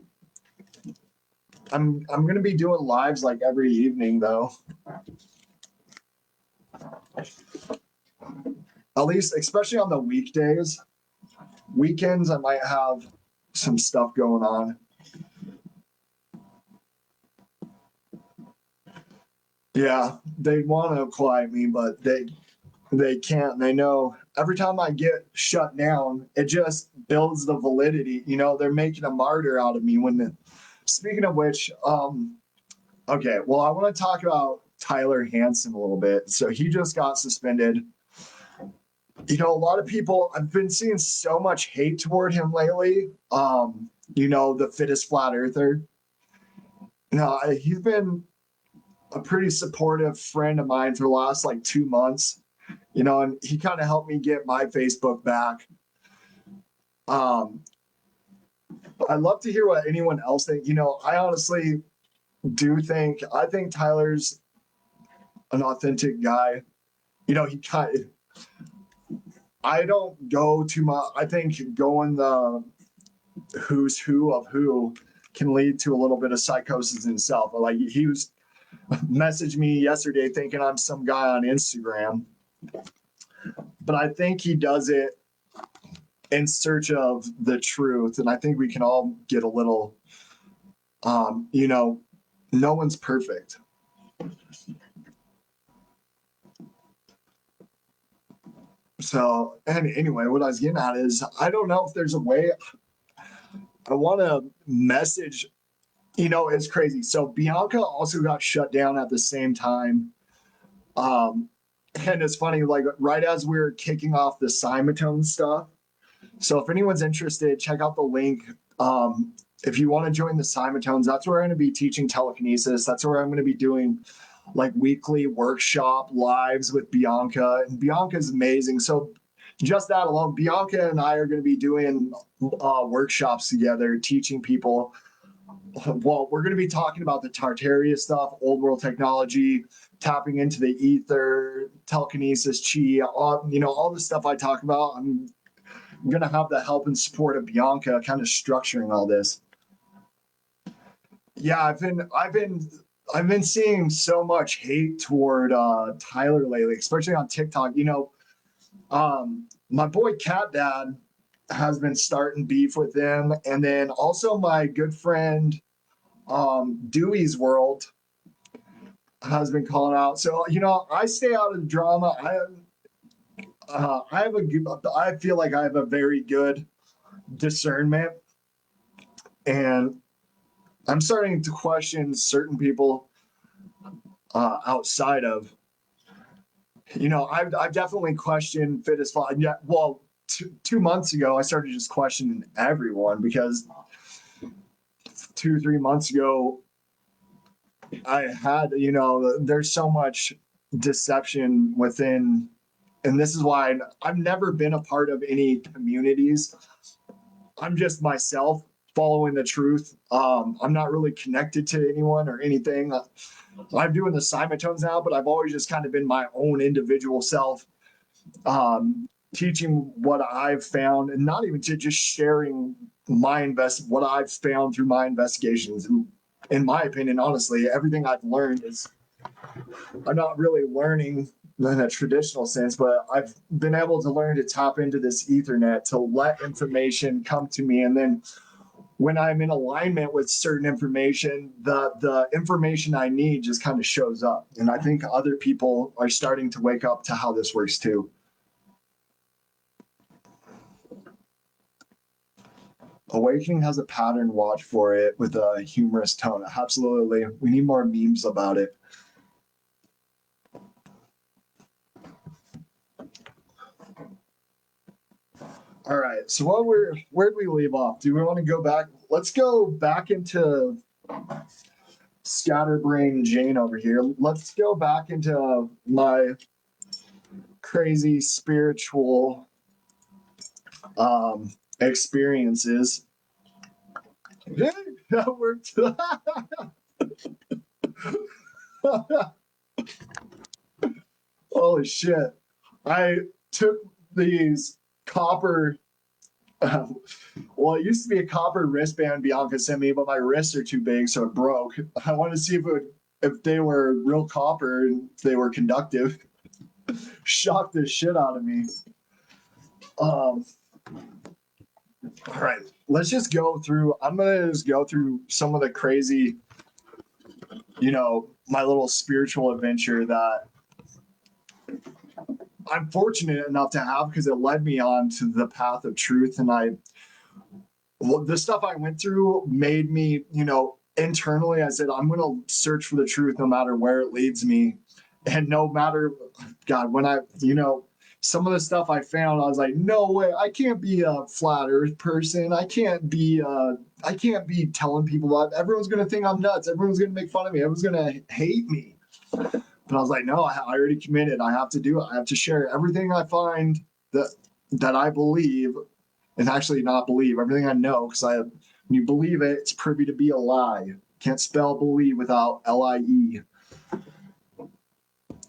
gonna be doing lives like every evening though. At least, especially on the weekdays. Weekends, I might have some stuff going on. Yeah, they want to quiet me, but they can't. And I know every time I get shut down, it just builds the validity. They're making a martyr out of me. Speaking of which, okay, well, I want to talk about Tyler Hansen a little bit. So he just got suspended. A lot of people, I've been seeing so much hate toward him lately. The fittest flat earther. He's been a pretty supportive friend of mine for the last like 2 months, and he kind of helped me get my Facebook back. I'd love to hear what anyone else thinks. I honestly I think Tyler's an authentic guy. He kind of, I don't go too much. I think going the who's who of who can lead to a little bit of psychosis himself. Like he was messaged me yesterday thinking I'm some guy on Instagram, but I think he does it in search of the truth. And I think we can all get a little, no one's perfect. So, and anyway, what I was getting at is I don't know if there's a way. I want to message, it's crazy. So Bianca also got shut down at the same time. And it's funny, like right as we were kicking off the Simatone stuff. So if anyone's interested, check out the link. If you want to join the Simatones, that's where I'm going to be teaching telekinesis. That's where I'm going to be doing like weekly workshop lives with Bianca. And Bianca's amazing. So just that alone, Bianca and I are going to be doing workshops together, teaching people. Well, we're going to be talking about the Tartaria stuff, old world technology, tapping into the ether, telekinesis, chi, all the stuff I talk about. I'm going to have the help and support of Bianca kind of structuring all this. Yeah, I've been seeing so much hate toward Tyler lately, especially on TikTok. My boy Cat Dad has been starting beef with him, and then also my good friend Dewey's World has been calling out. So I stay out of drama. I feel like I have a very good discernment, and I'm starting to question certain people outside of, I've definitely questioned fittest. Yeah, well, 2 months ago, I started just questioning everyone because 2 3 months ago, I had, there's so much deception within, and this is why I've never been a part of any communities. I'm just myself following the truth. I'm not really connected to anyone or anything. I'm doing the Simatones now, but I've always just kind of been my own individual self, teaching what I've found, and not even to just sharing what I've found through my investigations. And in my opinion, honestly, everything I've learned is, I'm not really learning in a traditional sense, but I've been able to learn to tap into this Ethernet to let information come to me. And then when I'm in alignment with certain information, the information I need just kind of shows up. And I think other people are starting to wake up to how this works too. Awakening has a pattern, watch for it, with a humorous tone. Absolutely. We need more memes about it. All right. So where did we leave off? Do we want to go back? Let's go back into scatterbrain Jane over here. Let's go back into my crazy spiritual experiences. That worked. Holy shit. I took these copper, well, it used to be a copper wristband Bianca sent me, but my wrists are too big, so it broke. I wanted to see if they were real copper and if they were conductive. Shocked the shit out of me. All right, let's just go through. I'm gonna just go through some of the crazy, my little spiritual adventure that I'm fortunate enough to have, because it led me on to the path of truth. And the stuff I went through made me, internally, I said, I'm going to search for the truth no matter where it leads me. And no matter, God, when some of the stuff I found, I was like, no way, I can't be a flat earth person. I can't be telling people that. Everyone's going to think I'm nuts. Everyone's going to make fun of me. Everyone's going to hate me. But I was like, no, I already committed. I have to do it. I have to share everything I find that I believe, and actually not believe, everything I know, because when you believe it, it's privy to be a lie. Can't spell believe without L-I-E.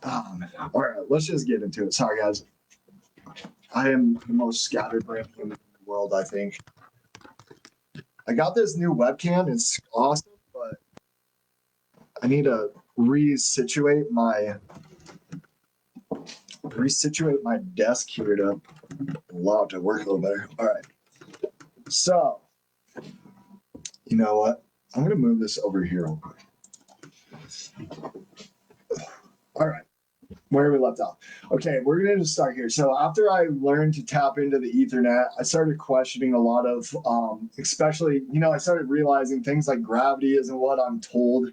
All right, let's just get into it. Sorry, guys. I am the most scattered brain human in the world, I think. I got this new webcam. It's awesome, but I need to resituate my desk here to allow it to work a little better. All right. So, you know what? I'm going to move this over here real quick. All right. Where we left off. Okay, we're going to start here. So after I learned to tap into the Ethernet, I started questioning a lot of, especially, I started realizing things like gravity isn't what I'm told.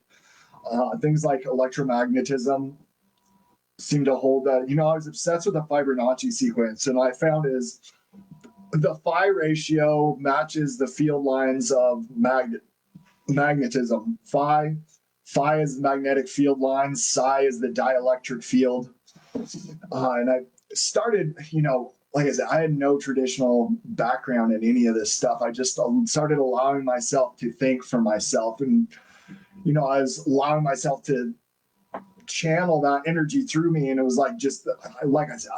Things like electromagnetism seem to hold that. I was obsessed with the Fibonacci sequence, and I found is the phi ratio matches the field lines of magnetism. Phi is the magnetic field lines, psi is the dielectric field. And I started, like I said, I had no traditional background in any of this stuff. I just started allowing myself to think for myself. And, I was allowing myself to channel that energy through me. And it was like, just like I said,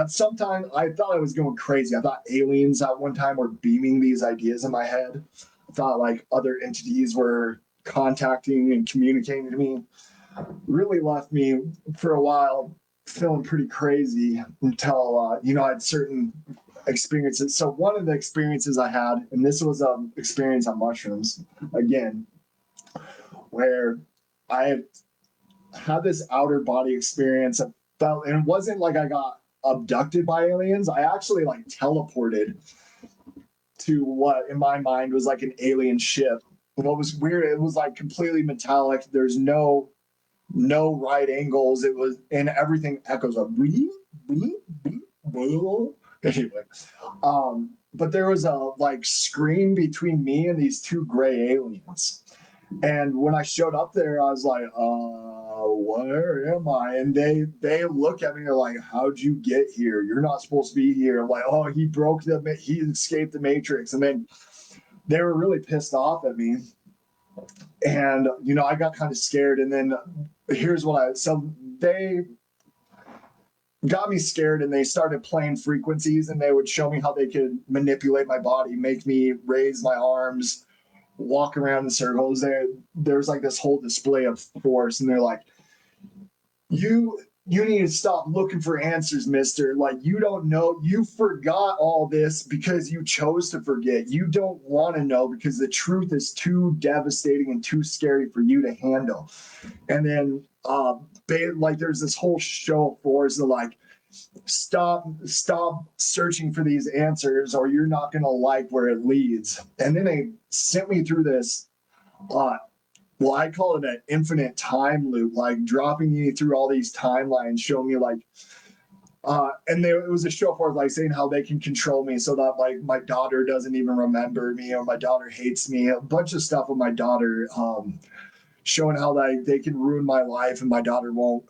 sometimes I thought I was going crazy. I thought aliens at one time were beaming these ideas in my head. I thought like other entities were contacting and communicating to me. Really left me for a while feeling pretty crazy until I had certain experiences. So one of the experiences I had, and this was an experience on mushrooms again, where I had this outer body experience. I felt, and it wasn't like I got abducted by aliens. I actually like teleported to what in my mind was like an alien ship. And what was weird, it was like completely metallic. There's no right angles. It was, and everything echoes of anyway. but there was a like screen between me and these two gray aliens. And when I showed up there, I was like, where am I? And they look at me, they're like, how'd you get here? You're not supposed to be here. I'm like, oh, he escaped the Matrix. And then they were really pissed off at me. And, I got kind of scared. And then so they got me scared and they started playing frequencies and they would show me how they could manipulate my body, make me raise my arms, walk around in circles. There's like this whole display of force, and they're like, you need to stop looking for answers, mister. Like, you don't know, you forgot all this because you chose to forget. You don't want to know because the truth is too devastating and too scary for you to handle. And then there's this whole show of force of like, stop searching for these answers or you're not going to like where it leads. And then they sent me through this I call it an infinite time loop, like dropping me through all these timelines, showing me like it was a show for like saying how they can control me so that like my daughter doesn't even remember me or my daughter hates me, a bunch of stuff with my daughter, showing how they can ruin my life and my daughter won't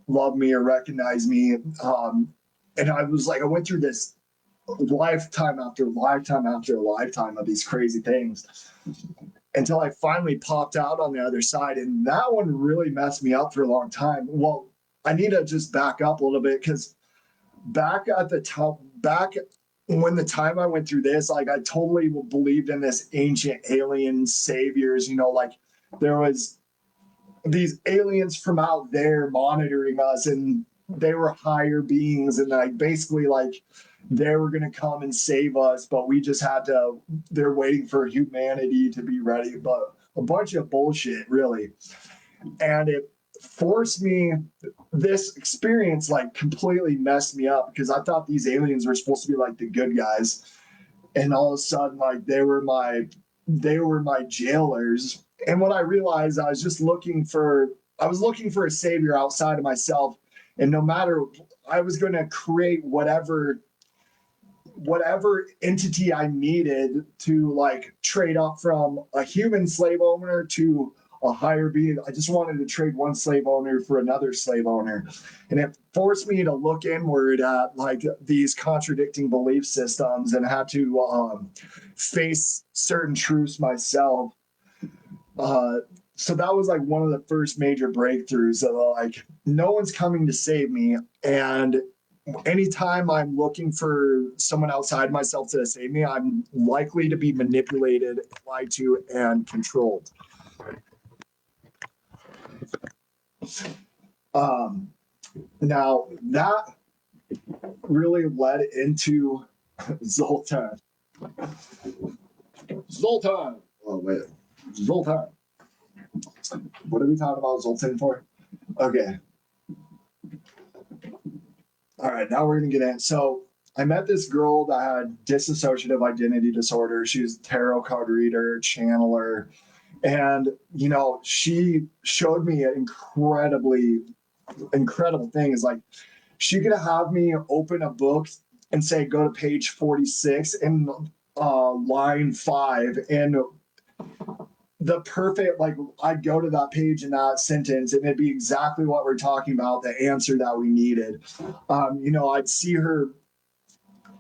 love me or recognize me. And I went through this lifetime after lifetime after lifetime of these crazy things until I finally popped out on the other side. And that one really messed me up for a long time. Well, I need to just back up a little bit because back when the time I went through this, like I totally believed in this ancient alien saviors, like there was these aliens from out there monitoring us and they were higher beings and like basically like they were going to come and save us, but we just they're waiting for humanity to be ready, but a bunch of bullshit really. And it forced me, this experience like completely messed me up because I thought these aliens were supposed to be like the good guys. And all of a sudden, like they were my jailers. And when I realized I was looking for a savior outside of myself. And no matter, I was going to create whatever entity I needed to like trade up from a human slave owner to a higher being. I just wanted to trade one slave owner for another slave owner. And it forced me to look inward at like these contradicting belief systems and had to face certain truths myself. So that was like one of the first major breakthroughs of like, no one's coming to save me. And anytime I'm looking for someone outside myself to save me, I'm likely to be manipulated, lied to, and controlled. Now that really led into Zoltan. Oh wait, Zoltan. What are we talking about Zoltan for? Okay. All right, now we're gonna get in. So I met this girl that had dissociative identity disorder. She was a tarot card reader, channeler, and she showed me an incredible thing. Is like she could have me open a book and say go to page 46 and line 5, and the perfect, like I'd go to that page in that sentence and it'd be exactly what we're talking about, the answer that we needed. I'd see her,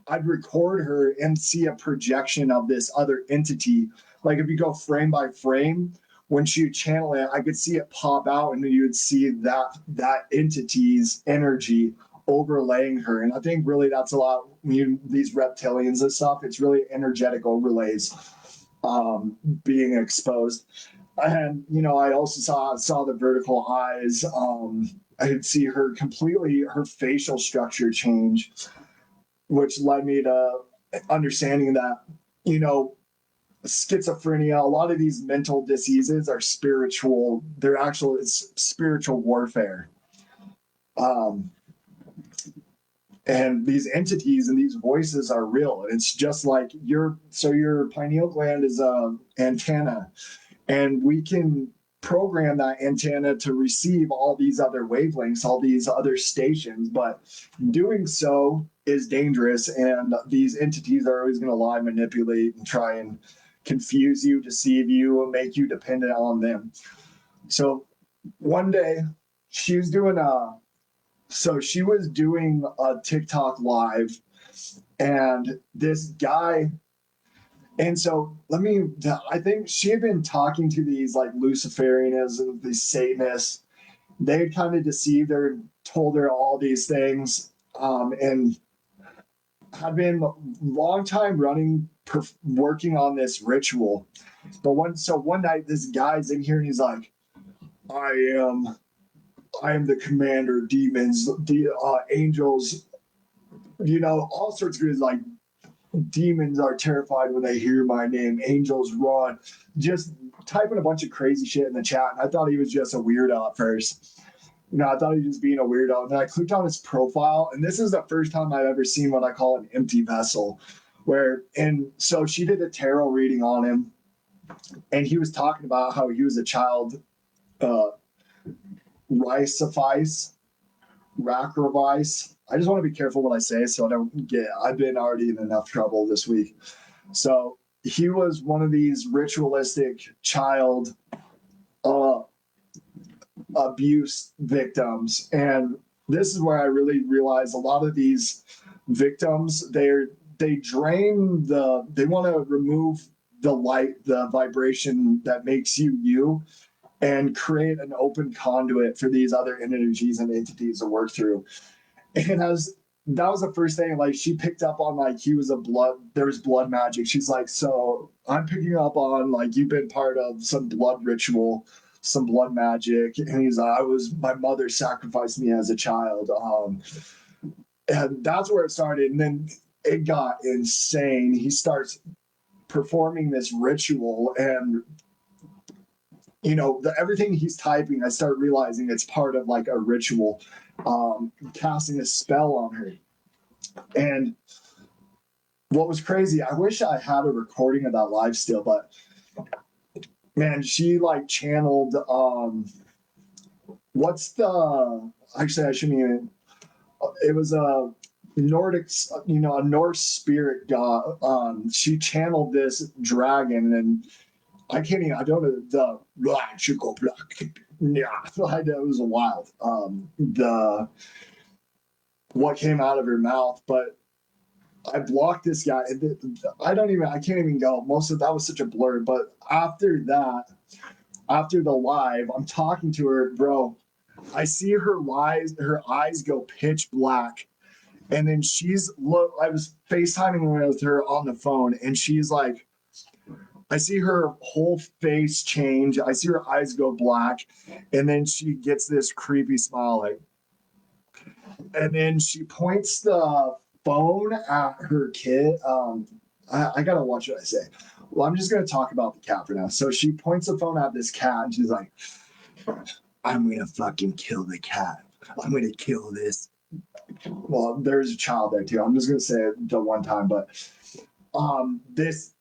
I'd record her and see a projection of this other entity. Like if you go frame by frame, when she would channel it, I could see it pop out and you would see that entity's energy overlaying her. And I think really that's a lot, these reptilians and stuff, it's really energetic overlays being exposed. And I also saw the vertical eyes. I could see her facial structure change, which led me to understanding that schizophrenia, a lot of these mental diseases are spiritual. It's spiritual warfare. And these entities and these voices are real. It's just like your pineal gland is an antenna, and we can program that antenna to receive all these other wavelengths, all these other stations. But doing so, is dangerous, and these entities are always going to lie, manipulate, and try and confuse you, deceive you, and make you dependent on them. So one day she was doing a TikTok live, and this guy, and so I think she had been talking to these like Luciferianism, these Satanists. They had kind of deceived her, told her all these things, and had been a long time working on this ritual. But one night this guy's in here and he's like, I am the commander, demons, angels, all sorts of good, like demons are terrified when they hear my name, angels run, just typing a bunch of crazy shit in the chat. And I thought he was just a weirdo at first. I thought he was just being a weirdo. And then I clicked on his profile, and this is the first time I've ever seen what I call an empty vessel. And so she did a tarot reading on him, and he was talking about how he was a child, Racrivice. I just want to be careful what I say so I don't I've been already in enough trouble this week. So he was one of these ritualistic child abuse victims. And this is where I really realized a lot of these victims, they want to remove the light, the vibration that makes you, and create an open conduit for these other energies and entities to work through. And that was the first thing, like, she picked up on, like, there was blood magic. She's like, so I'm picking up on, like, you've been part of some blood ritual, some blood magic. And he's like, my mother sacrificed me as a child. And that's where it started. And then it got insane. He starts performing this ritual, and everything he's typing, I start realizing it's part of like a ritual, casting a spell on her. And what was crazy, I wish I had a recording of that live still, but man, she like channeled, actually I shouldn't even, it was a Nordic, a Norse spirit god. She channeled this dragon, and I don't know the yeah, it was wild. What came out of her mouth, but I blocked this guy. I can't even go. Most of that was such a blur. But after the live, I'm talking to her, bro. I see her eyes go pitch black. And then I was FaceTiming with her on the phone, and she's like, I see her whole face change. I see her eyes go black. And then she gets this creepy smile, like, and then she points the phone at her kid. I gotta watch what I say. Well, I'm just gonna talk about the cat for now. So she points the phone at this cat, and she's like, I'm gonna fucking kill the cat. I'm gonna kill this. Well, there's a child there too. I'm just gonna say it the one time, but this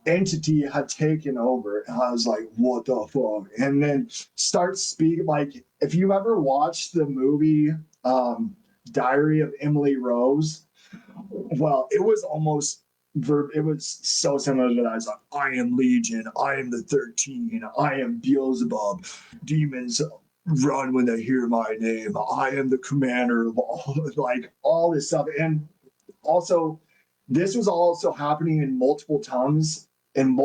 entity had taken over, and I was like, what the fuck? And then starts speaking, like, if you ever watched the movie Diary of Emily Rose, well, it was almost it was so similar to that. I was like, I am Legion, I am the 13, I am Beelzebub, demons run when they hear my name, I am the commander of all this stuff. And also, this was also happening in multiple tongues and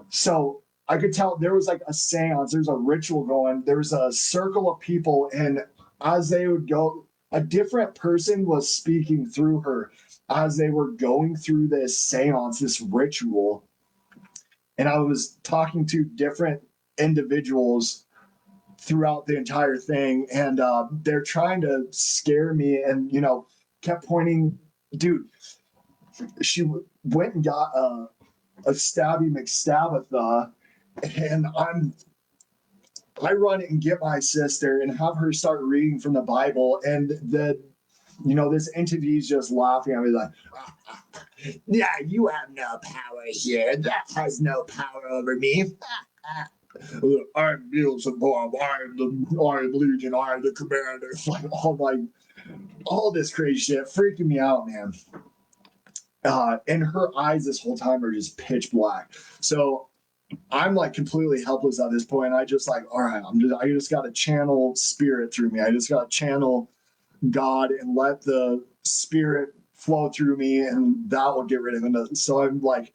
so I could tell there was like a seance, there's a ritual going, there's a circle of people, and as they would go, a different person was speaking through her as they were going through this seance, this ritual. And I was talking to different individuals throughout the entire thing, and they're trying to scare me, and kept pointing. Dude, she went and got a Stabby McStabbatha, and I run and get my sister and have her start reading from the Bible, and this entity is just laughing at me like, yeah, you have no power here. That has no power over me. I'm Beelzebub. I am Legion. I am the commander. Like, all like all this crazy shit, freaking me out, man. And her eyes this whole time are just pitch black. So I'm like completely helpless at this point. I just like, all right, I just got to channel spirit through me. I just got to channel God and let the spirit flow through me, and that will get rid of it. So I'm like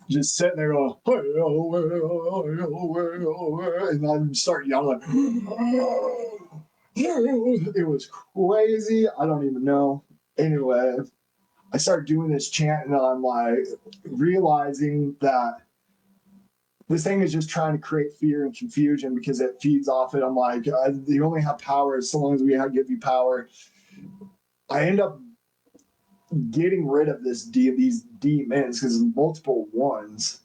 just sitting there going, and I start yelling. It was crazy. I don't even know. Anyway, I started doing this chant, and I'm like realizing that this thing is just trying to create fear and confusion because it feeds off it. I'm like, you only have power so long as we give you power. I end up getting rid of these demons because multiple ones,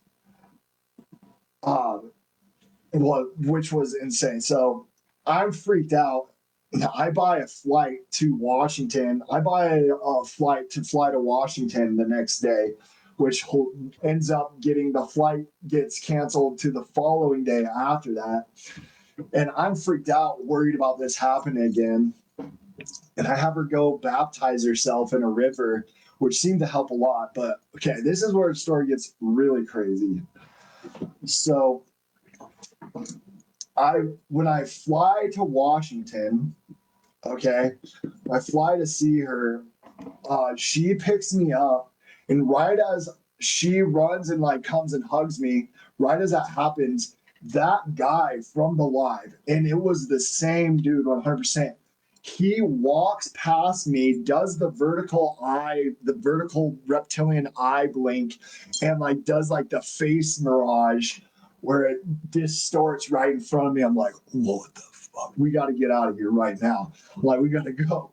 which was insane. So I'm freaked out. I buy a flight to Washington. I buy a flight to fly to Washington the next day, which ends up getting the flight gets canceled to the following day after that. And I'm freaked out, worried about this happening again. And I have her go baptize herself in a river, which seemed to help a lot. But okay, this is where the story gets really crazy. So when I fly to Washington, okay, I fly to see her. She picks me up, and right as she runs and like comes and hugs me, right as that happens, that guy from the live, and it was the same dude 100%. He walks past me, does the vertical reptilian eye blink, and like does like the face mirage where it distorts right in front of me. I'm like, what the fuck? We got to get out of here right now. Like, we got to go.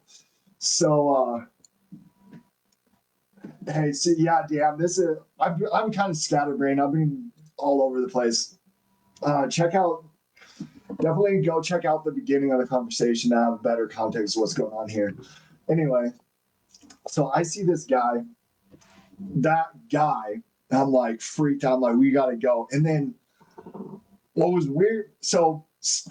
So, hey, so yeah, damn, this is, I'm kind of scatterbrained. I've been all over the place. Definitely go check out the beginning of the conversation to have a better context of what's going on here. Anyway, so I see this guy, that guy, and I'm like freaked out. I'm like, we got to go. And then what was weird, so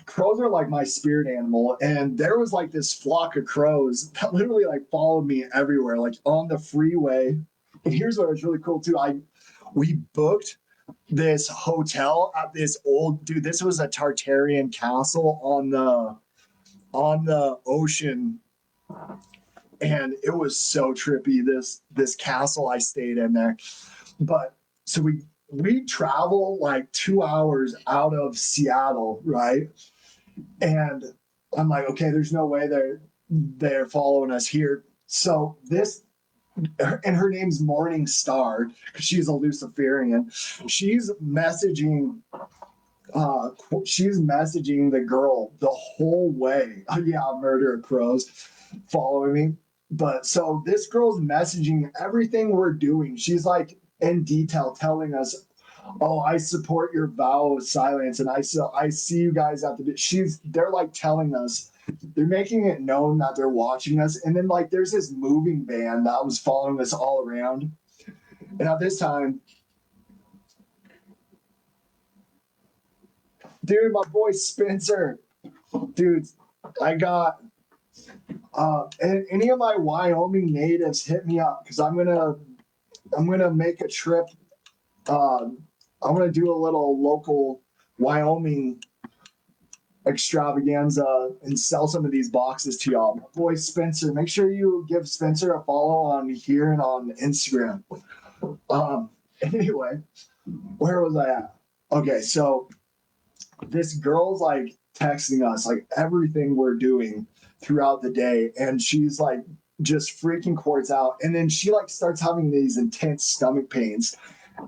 crows are like my spirit animal, and there was like this flock of crows that literally like followed me everywhere, like on the freeway. And here's what was really cool too. We booked this hotel at this old dude. This was a Tartarian castle on the ocean, and it was so trippy. This castle I stayed in there, but so we travel like 2 hours out of Seattle, right? And I'm like, okay, there's no way they're following us here. So and her name's Morning Star because she's a Luciferian. She's messaging the girl the whole way. Oh, yeah, murder of crows following me. But so this girl's messaging everything we're doing. She's like in detail telling us, oh, I support your vow of silence, and I see you guys at the. They're like telling us, they're making it known that they're watching us, and then like there's this moving van that was following us all around, and at this time, dude, my boy Spencer, dude, I got. And any of my Wyoming natives hit me up because I'm gonna make a trip. I'm gonna do a little local Wyoming extravaganza and sell some of these boxes to y'all. My boy Spencer, make sure you give Spencer a follow on here and on Instagram. Anyway, where was I at? Okay, so this girl's like texting us like everything we're doing throughout the day, and she's like just freaking quartz out, and then she like starts having these intense stomach pains,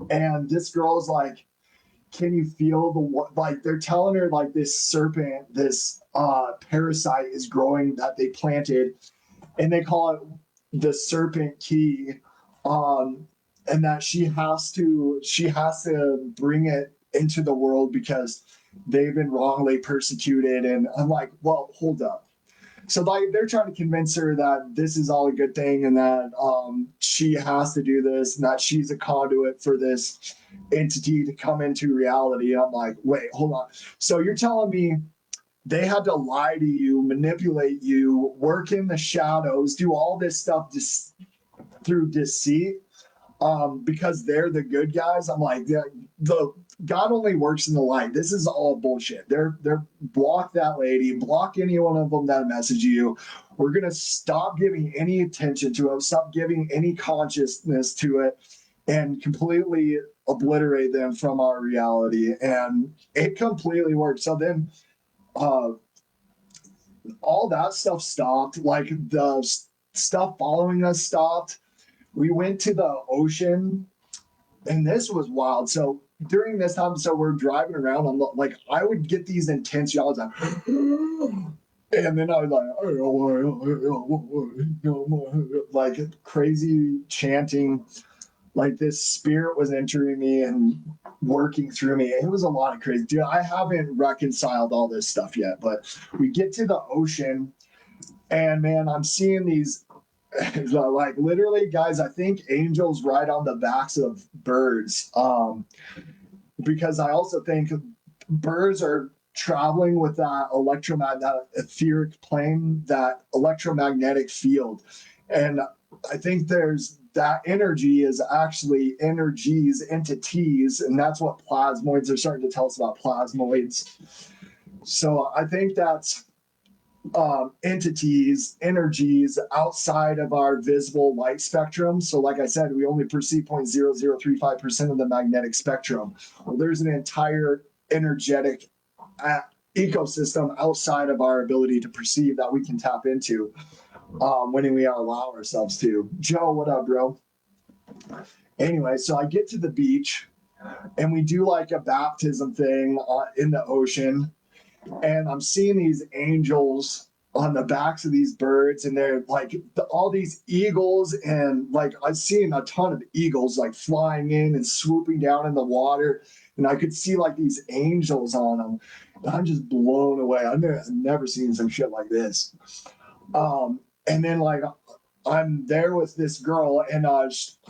and this girl's like, can you feel like they're telling her like this serpent, this parasite is growing that they planted, and they call it the serpent key, and that she has to bring it into the world because they've been wrongly persecuted. And I'm like, well, hold up. So like they're trying to convince her that this is all a good thing and that she has to do this and that she's a conduit for this entity to come into reality. And I'm like, wait, hold on. So you're telling me they had to lie to you, manipulate you, work in the shadows, do all this stuff through deceit, because they're the good guys. I'm like, the God only works in the light. This is all bullshit. They're block that lady, block any one of them that message you. We're gonna stop giving any attention to it, stop giving any consciousness to it, and completely obliterate them from our reality. And it completely worked. So then uh all that stuff stopped. Like the stuff following us stopped. We went to the ocean, and this was wild. So during this time, so we're driving around. I'm like, I would get these intense yells, like, and then I was like crazy chanting, like this spirit was entering me and working through me. It was a lot of crazy. Dude, I haven't reconciled all this stuff yet, but we get to the ocean, and man, I'm seeing these like literally, guys, I think angels ride on the backs of birds. Because I also think birds are traveling with that electromagnetic etheric plane, that electromagnetic field. And I think there's that energy is actually energies, entities, and that's what plasmoids are starting to tell us about plasmoids. So I think that's entities, energies outside of our visible light spectrum. So, like I said, we only perceive 0.0035% of the magnetic spectrum. Well, there's an entire energetic ecosystem outside of our ability to perceive that we can tap into when we allow ourselves to. Joe, what up, bro? Anyway, so I get to the beach and we do like a baptism thing in the ocean, and I'm seeing these angels on the backs of these birds, and they're like all these eagles, and like I've seen a ton of eagles like flying in and swooping down in the water, and I could see like these angels on them. And I'm just blown away. I've never seen some shit like this. And then like I'm there with this girl, and I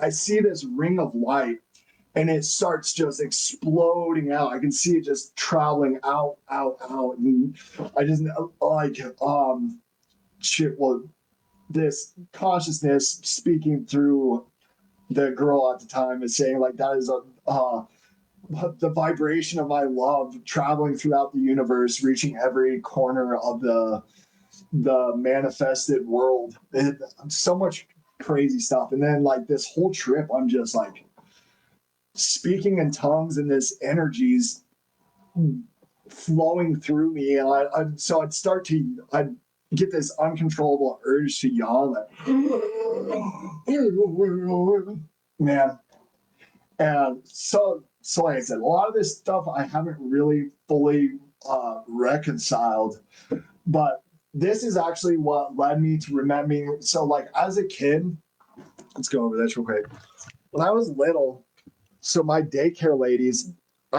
see this ring of light, and it starts just exploding out. I can see it just traveling out, out, out, and I just like shit. Well, this consciousness speaking through the girl at the time is saying like that is the vibration of my love traveling throughout the universe, reaching every corner of the manifested world. So much crazy stuff, and then like this whole trip, I'm just like speaking in tongues, and this energy's flowing through me, and so I'd get this uncontrollable urge to yawn, like, man. And so like I said, a lot of this stuff I haven't really fully reconciled, but this is actually what led me to remembering. So like as a kid, let's go over this real quick. When I was little, so my daycare ladies, it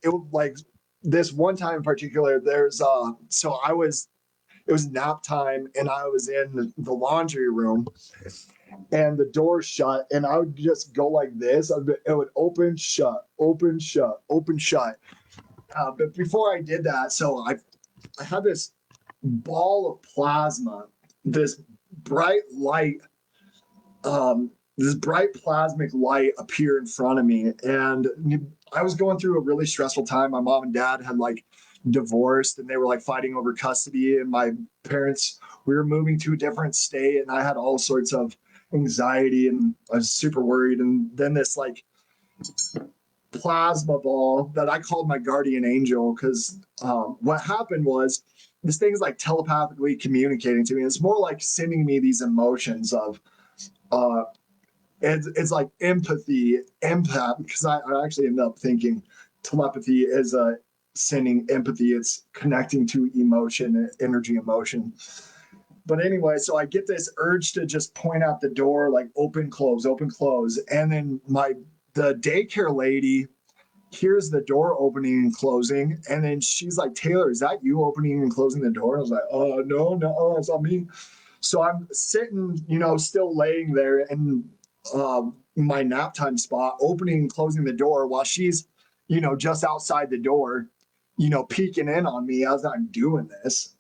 was like this one time in particular. It was nap time, and I was in the laundry room, and the door shut, and I would just go like this. It would open, shut, open, shut, open, shut. But before I did that, so I had this ball of plasma, this bright light, this bright plasmic light appear in front of me. And I was going through a really stressful time. My mom and dad had like divorced, and they were like fighting over custody. And my parents, we were moving to a different state, and I had all sorts of anxiety, and I was super worried. And then this like plasma ball that I called my guardian angel, because what happened was this thing's like telepathically communicating to me. It's more like sending me these emotions of uh, it's like empathy, empath, because I actually ended up thinking telepathy is sending empathy. It's connecting to emotion, energy, emotion. But anyway, so I get this urge to just point out the door, like open, close, open, close. And then the daycare lady hears the door opening and closing. And then she's like, Taylor, is that you opening and closing the door? And I was like, no, it's not me. So I'm sitting, still laying there in my nap time spot, opening and closing the door while she's, just outside the door. peeking in on me as I'm doing this.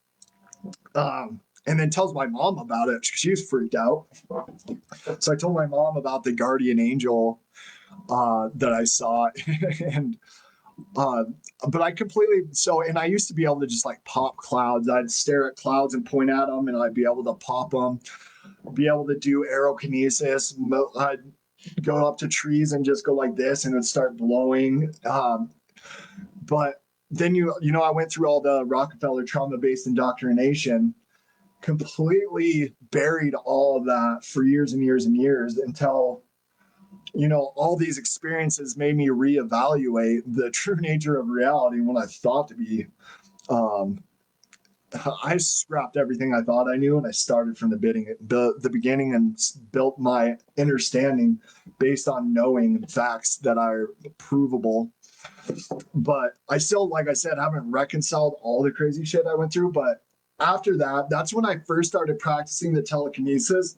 And then tells my mom about it. She's freaked out. So I told my mom about the guardian angel that I saw, and but I completely and I used to be able to just like pop clouds. I'd stare at clouds and point at them, and I'd be able to pop them. Be able to do aerokinesis. I'd go up to trees and just go like this, and it'd start blowing. But then I went through all the Rockefeller trauma-based indoctrination, completely buried all of that for years and years and years until all these experiences made me reevaluate the true nature of reality. When I thought to be I scrapped everything I thought I knew, and I started from the beginning and built my understanding based on knowing facts that are provable. But I still, like I said, haven't reconciled all the crazy shit I went through. But after that, that's when I first started practicing the telekinesis.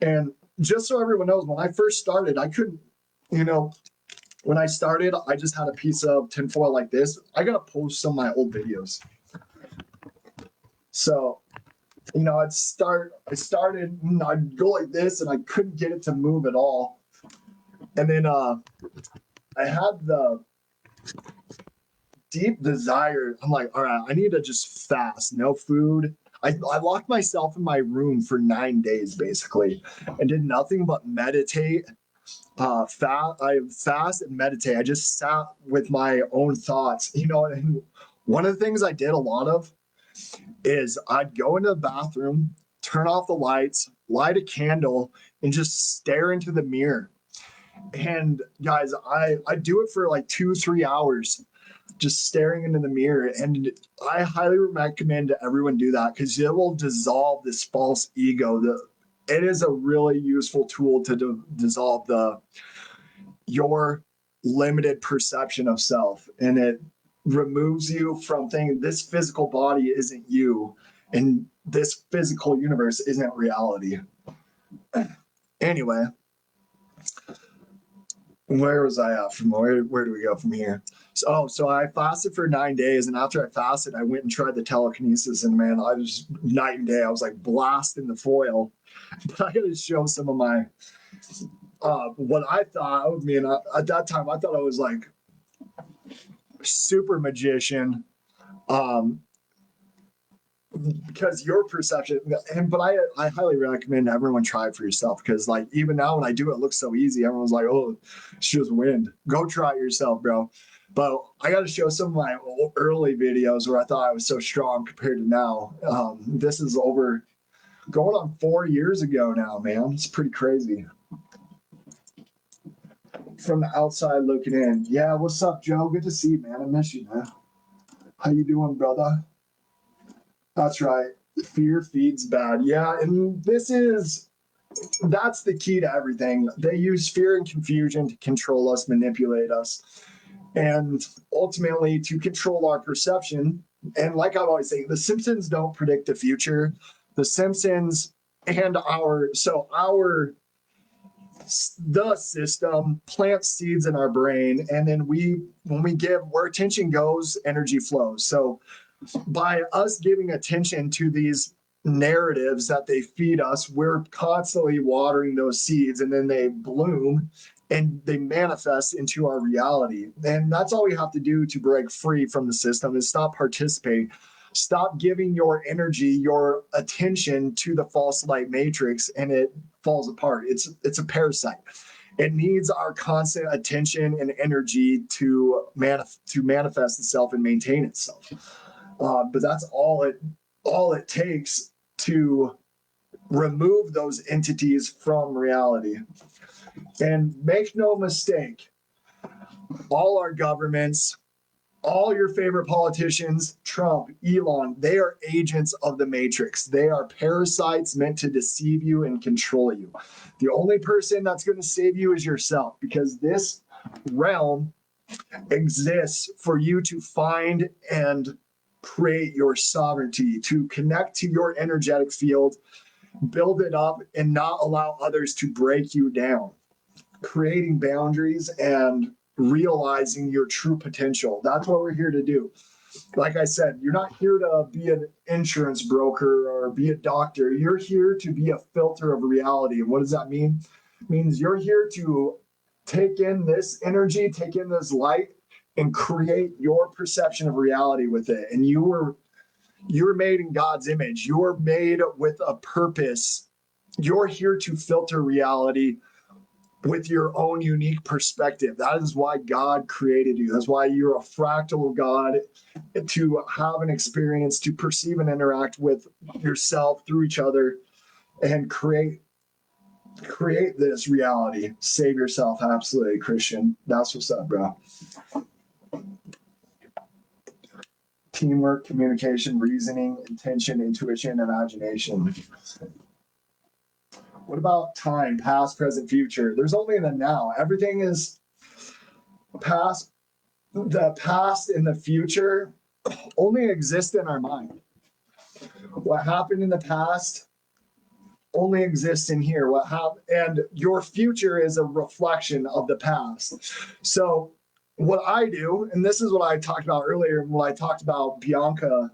And just so everyone knows, when I first started, I couldn't, when I started, I just had a piece of tinfoil like this. I got to post some of my old videos. So, I started, I'd go like this, and I couldn't get it to move at all. And then I had the deep desire. I'm like, all right, I need to just fast, no food. I locked myself in my room for 9 days, basically, and did nothing but meditate. I fast and meditate. I just sat with my own thoughts, and one of the things I did a lot of is I'd go into the bathroom, turn off the lights, light a candle, and just stare into the mirror. And guys, I do it for like 2-3 hours, just staring into the mirror. And I highly recommend everyone do that, because it will dissolve this false ego. It is a really useful tool to dissolve your limited perception of self, and it removes you from thinking this physical body isn't you, and this physical universe isn't reality. Anyway, where was I at from where do we go from here? So I fasted for 9 days, and after I fasted, I went and tried the telekinesis, and man, I was night and day. I was like blasting the foil. But I gotta show some of my what I thought of me, and at that time I thought I was like super magician, because your perception, but I highly recommend everyone try it for yourself, because like even now when I do it looks so easy. Everyone's like, oh, it's just wind. Go try it yourself, bro. But I got to show some of my early videos where I thought I was so strong compared to now. This is over going on 4 years ago now, man. It's pretty crazy. From the outside looking in. Yeah, what's up, Joe? Good to see you, man. I miss you, man. How you doing, brother? That's right. Fear feeds bad. Yeah, and that's the key to everything. They use fear and confusion to control us, manipulate us, and ultimately to control our perception. And like I always say, the Simpsons don't predict the future. The Simpsons and the system plants seeds in our brain, and then when we give where attention goes, energy flows. So by us giving attention to these narratives that they feed us, we're constantly watering those seeds, and then they bloom and they manifest into our reality. And that's all we have to do to break free from the system, is stop participating. Stop giving your energy, your attention to the false light matrix, and it falls apart. It's a parasite. It needs our constant attention and energy to manifest itself and maintain itself. But that's all it takes to remove those entities from reality. And make no mistake, all our governments, all your favorite politicians, Trump, Elon, they are agents of the matrix. They are parasites meant to deceive you and control you. The only person that's going to save you is yourself, because this realm exists for you to find and create your sovereignty, to connect to your energetic field, build it up, and not allow others to break you down. Creating boundaries and realizing your true potential. That's what we're here to do. Like I said, you're not here to be an insurance broker or be a doctor. You're here to be a filter of reality. And what does that mean? It means you're here to take in this energy, take in this light, and create your perception of reality with it. And you're made in God's image. You're made with a purpose. You're here to filter reality with your own unique perspective. That is why God created you. That's why you're a fractal of God, to have an experience, to perceive and interact with yourself through each other and create this reality. Save yourself. Absolutely, Christian. That's what's up, bro. Teamwork, communication, reasoning, intention, intuition, imagination. What about time, past, present, future? There's only the now. Everything is past. The past and the future only exist in our mind. What happened in the past only exists in here. What happened, and your future is a reflection of the past. So what I do, and this is what I talked about earlier when I talked about Bianca.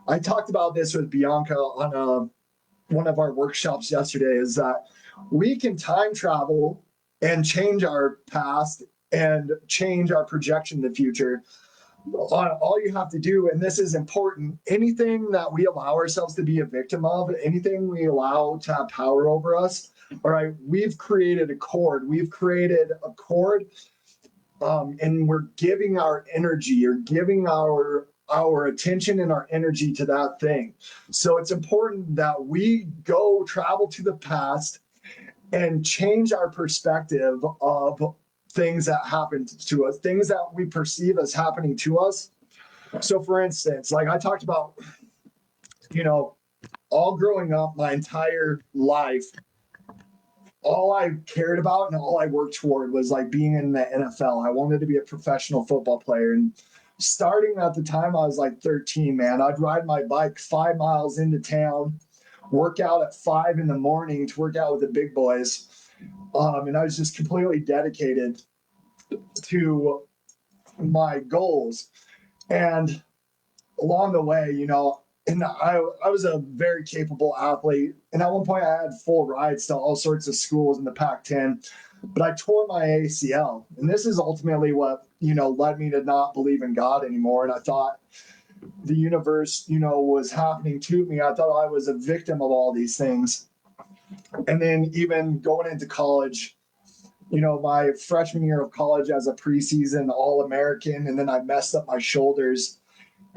I talked about this with Bianca on one of our workshops yesterday, is that we can time travel and change our past and change our projection in the future. All you have to do, and this is important, anything that we allow ourselves to be a victim of, anything we allow to have power over us, all right, we've created a cord. And we're giving our energy or giving our attention and our energy to that thing. So it's important that we go travel to the past and change our perspective of things that happened to us, things that we perceive as happening to us. So for instance, like I talked about, all growing up, my entire life, all I cared about and all I worked toward was like being in the NFL. I wanted to be a professional football player. And starting at the time I was like 13, man, I'd ride my bike 5 miles into town, work out at 5 a.m. to work out with the big boys. And I was just completely dedicated to my goals. And along the way, and I was a very capable athlete. And at one point I had full rides to all sorts of schools in the Pac-10, but I tore my ACL. And this is ultimately what, led me to not believe in God anymore. And I thought the universe, was happening to me. I thought I was a victim of all these things. And then even going into college, my freshman year of college as a preseason All-American, and then I messed up my shoulders.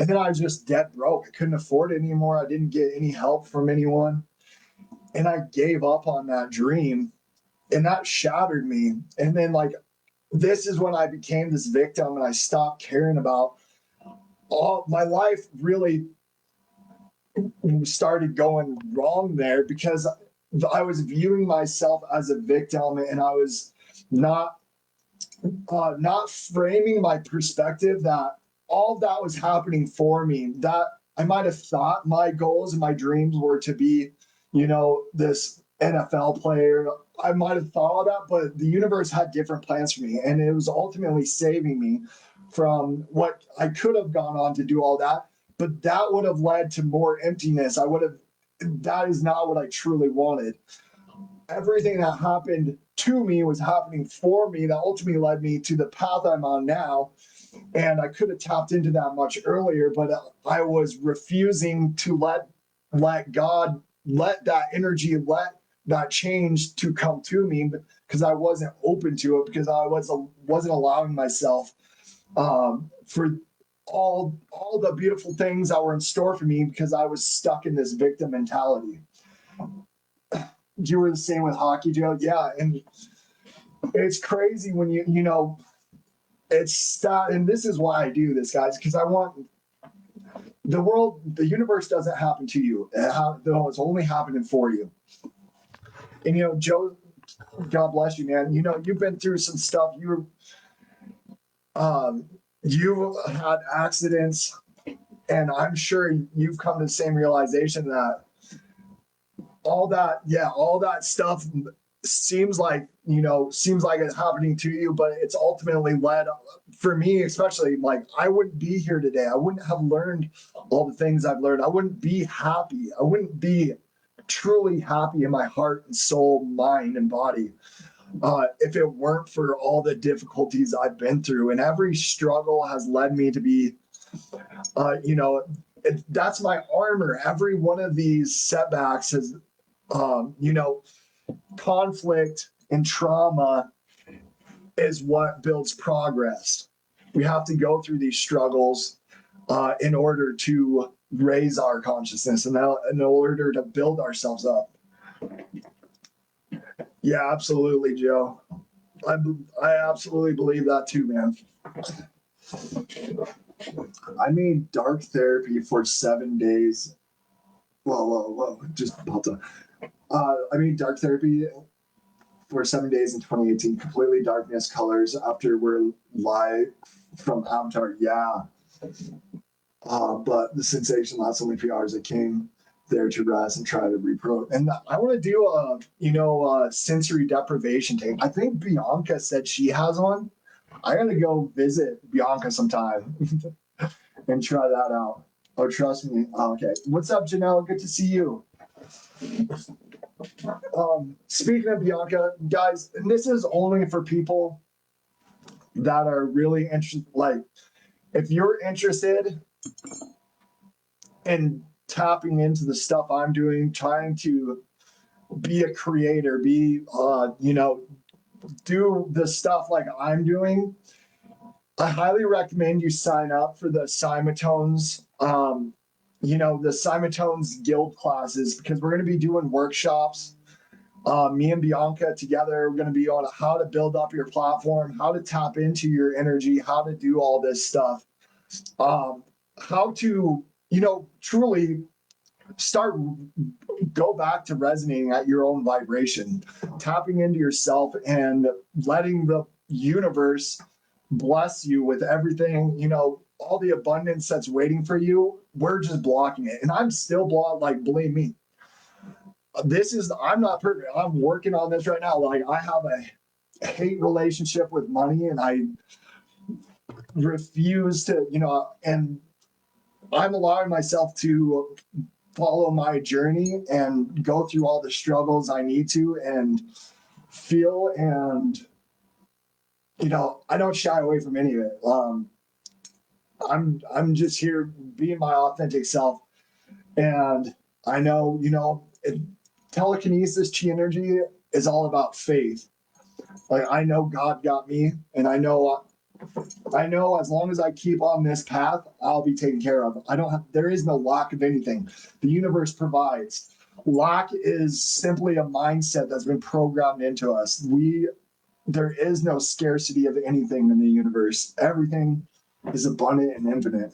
And then I was just dead broke. I couldn't afford it anymore. I didn't get any help from anyone. And I gave up on that dream. And that shattered me. And then, this is when I became this victim and I stopped caring about all my life. Really started going wrong there because I was viewing myself as a victim, and I was not framing my perspective that all that was happening for me, that I might have thought my goals and my dreams were to be, this NFL player. I might have thought of that, but the universe had different plans for me. And it was ultimately saving me from what I could have gone on to do all that. But that would have led to more emptiness. That is not what I truly wanted. Everything that happened to me was happening for me, that ultimately led me to the path I'm on now. And I could have tapped into that much earlier, but I was refusing to let God, let that energy, let that change to come to me, because I wasn't open to it, because I wasn't allowing myself for all the beautiful things that were in store for me, because I was stuck in this victim mentality. You were the same with hockey, Joe? Yeah, and it's crazy when it's that, and this is why I do this, guys, because I want the universe doesn't happen to you. It's only happening for you. And Joe, God bless you, man. You've been through some stuff. You had accidents, and I'm sure you've come to the same realization that all that stuff seems like, seems like it's happening to you, but it's ultimately led for me, especially, like, I wouldn't be here today. I wouldn't have learned all the things I've learned. I wouldn't be happy. I wouldn't be truly happy in my heart and soul, mind and body, if it weren't for all the difficulties I've been through. And every struggle has led me to be, that's my armor. Every one of these setbacks has, conflict and trauma is what builds progress. We have to go through these struggles in order to raise our consciousness and in order to build ourselves up. Yeah, absolutely, Joe. I absolutely believe that too, man. I made dark therapy for 7 days. Whoa. Just popped up. I made dark therapy for 7 days in 2018. Completely darkness colors after we're live from Avatar. Yeah. But the sensation lasts only a few hours. I came there to rest and try to repro. And I want to do a sensory deprivation tape. I think Bianca said she has one. I gotta go visit Bianca sometime and try that out. Oh, trust me. Okay. What's up, Janelle? Good to see you. Speaking of Bianca, guys, and this is only for people that are really interested. Like, if you're interested in tapping into the stuff I'm doing, trying to be a creator, do the stuff like I'm doing, I highly recommend you sign up for the Cymatones, the Cymatones Guild classes, because we're going to be doing workshops. Me and Bianca together, we're going to be on how to build up your platform, how to tap into your energy, how to do all this stuff, how to, truly go back to resonating at your own vibration, tapping into yourself and letting the universe bless you with everything, all the abundance that's waiting for you. We're just blocking it. And I'm still blocked. Like, believe me, I'm not perfect. I'm working on this right now. Like, I have a hate relationship with money, and I refuse to, and I'm allowing myself to follow my journey and go through all the struggles I need to and feel. And, I don't shy away from any of it. I'm just here being my authentic self. And I know, telekinesis, chi energy is all about faith. Like, I know God got me, and I know as long as I keep on this path, I'll be taken care of. There is no lack of anything. The universe provides. Lack is simply a mindset that's been programmed into us. There is no scarcity of anything in the universe. Everything is abundant and infinite.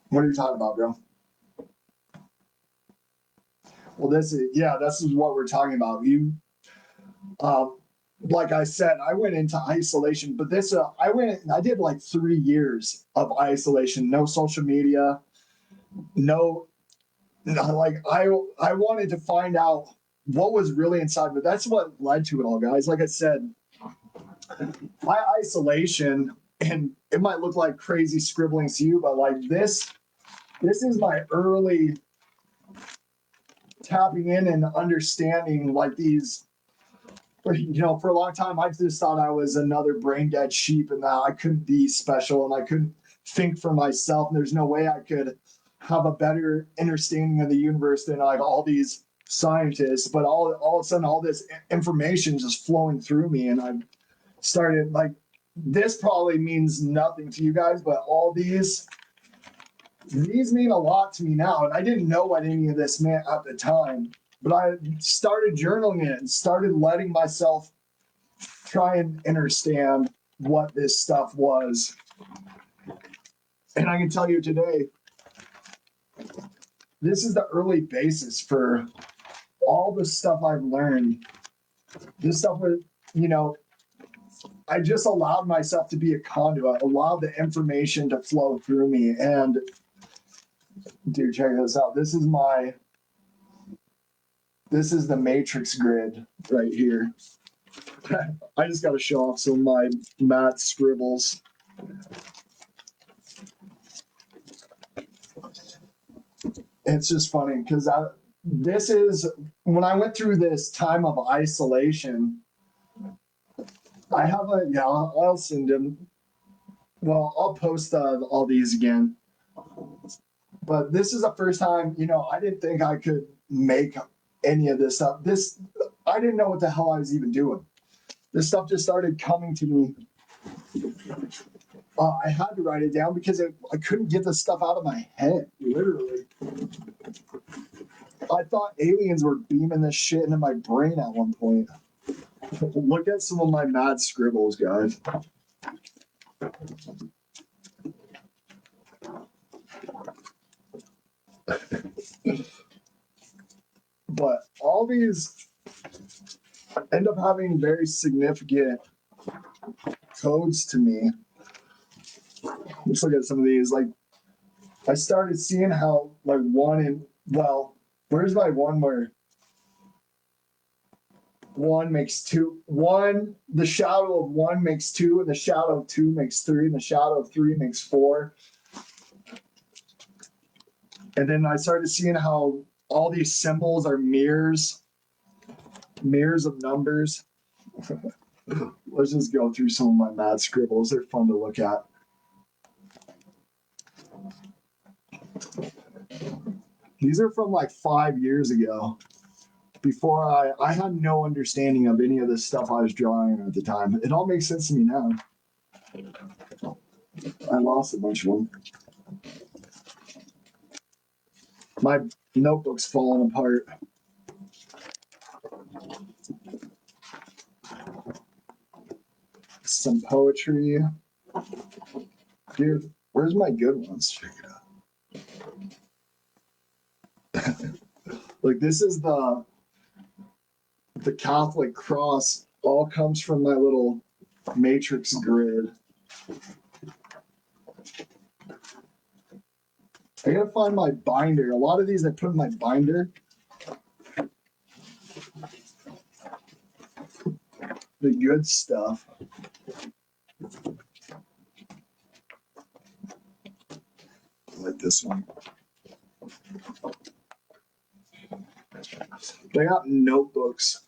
What are you talking about, bro? Well, this is what we're talking about. Like I said, I went into isolation, but I did like 3 years of isolation, no social media, like I wanted to find out what was really inside, but that's what led to it all, guys. Like I said, my isolation, and it might look like crazy scribbling to you, but like this is my early tapping in and understanding, like, these, for a long time, I just thought I was another brain dead sheep and that I couldn't be special and I couldn't think for myself. And there's no way I could have a better understanding of the universe than like all these scientists. But all of a sudden, all this information just flowing through me. And I started, like, this probably means nothing to you guys, but all these mean a lot to me now. And I didn't know what any of this meant at the time. But I started journaling it and started letting myself try and understand what this stuff was. And I can tell you today, this is the early basis for all the stuff I've learned. This stuff was, I just allowed myself to be a conduit, allowed the information to flow through me. And Dude, check this out. This is the matrix grid right here. I just got to show off some of my math scribbles. It's just funny because this is when I went through this time of isolation. I have I'll send him. Well, I'll post all these again. But this is the first time, I didn't think I could make any of this stuff. I didn't know what the hell I was even doing. This stuff just started coming to me. I had to write it down because I couldn't get this stuff out of my head, literally. I thought aliens were beaming this shit into my brain at one point. Look at some of my mad scribbles, guys. But all these end up having very significant codes to me. Let's look at some of these. Like, I started seeing how, like, where's my one where one makes two? The shadow of one makes two, and the shadow of two makes three, and the shadow of three makes four. And then I started seeing how all these symbols are mirrors of numbers. Let's just go through some of my mad scribbles. They're fun to look at. These are from like 5 years ago. Before I had no understanding of any of this stuff I was drawing at the time. It all makes sense to me now. I lost a bunch of them. My notebook's falling apart. Some poetry. Dude, where's my good ones? Check it out. Like, this is the Catholic cross. All comes from my little matrix grid. I gotta find my binder. A lot of these I put in my binder. The good stuff. Like this one. They got notebooks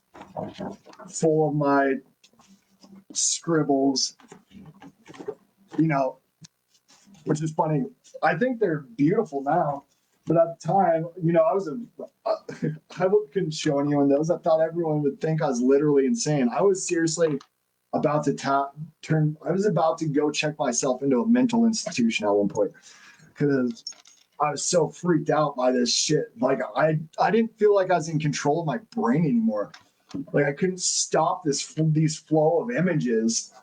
full of my scribbles, which is funny. I think they're beautiful now, but at the time, I couldn't show anyone those. I thought everyone would think I was literally insane. I was seriously about to I was about to go check myself into a mental institution at one point because I was so freaked out by this shit. Like, I didn't feel like I was in control of my brain anymore. Like, I couldn't stop these flow of images.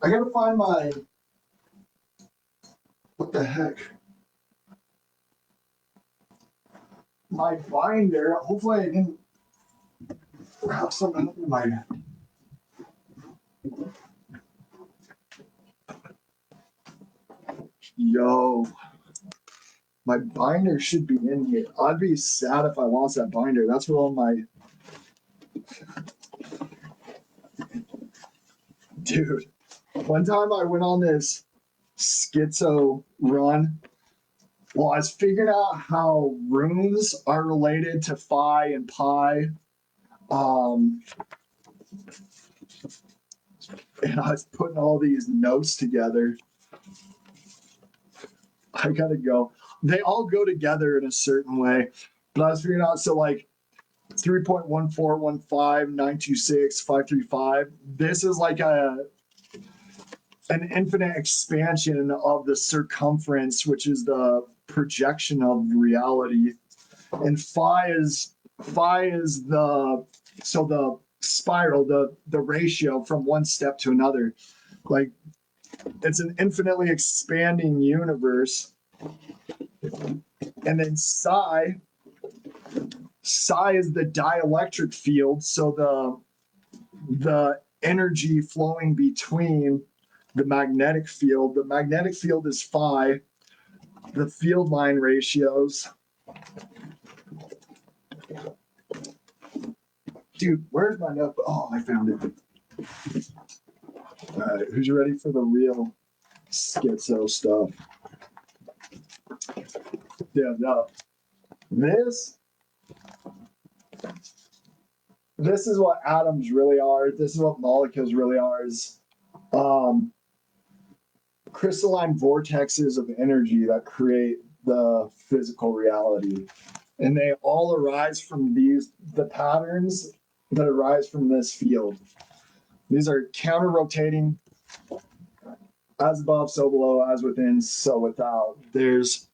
I gotta find what the heck? My binder. Hopefully I didn't have something in my... Yo. My binder should be in here. I'd be sad if I lost that binder. That's where all my... Dude. One time I went on this schizo run. Well, I was figuring out how runes are related to phi and pi. And I was putting all these notes together. I gotta go. They all go together in a certain way. But I was figuring out, so like 3.1415926 This is like an infinite expansion of the circumference, which is the projection of reality. And phi is the spiral, the ratio from one step to another. Like, it's an infinitely expanding universe. And then psi is the dielectric field, so the energy flowing between the magnetic field. The magnetic field is phi. The field line ratios. Dude, where's my notebook? Oh, I found it. All right, who's ready for the real schizo stuff? Yeah, no. This is what atoms really are. This is what molecules really are. Is crystalline vortexes of energy that create the physical reality, and they all arise from the patterns that arise from this field. These are counter-rotating, as above, so below, as within, so without. There's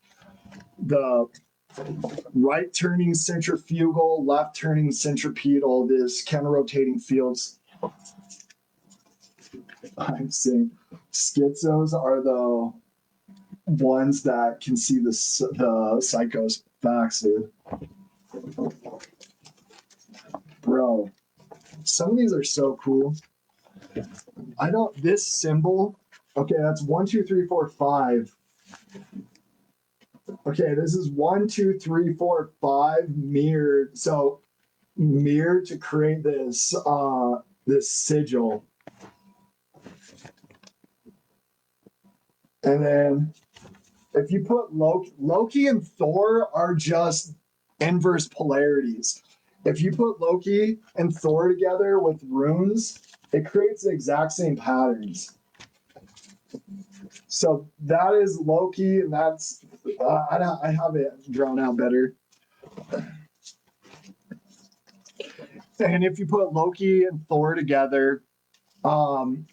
the right turning centrifugal, left turning centripetal, this counter-rotating fields. I'm saying schizos are the ones that can see the psychos facts, dude. Bro, some of these are so cool. This symbol, okay, that's 1, 2, 3, 4, 5. Okay, this is 1, 2, 3, 4, 5 mirrored. So mirrored to create this sigil. And then if you put Loki and Thor are just inverse polarities. If you put Loki and Thor together with runes, it creates the exact same patterns. So that is Loki, and that's I have it drawn out better. And if you put Loki and Thor together, the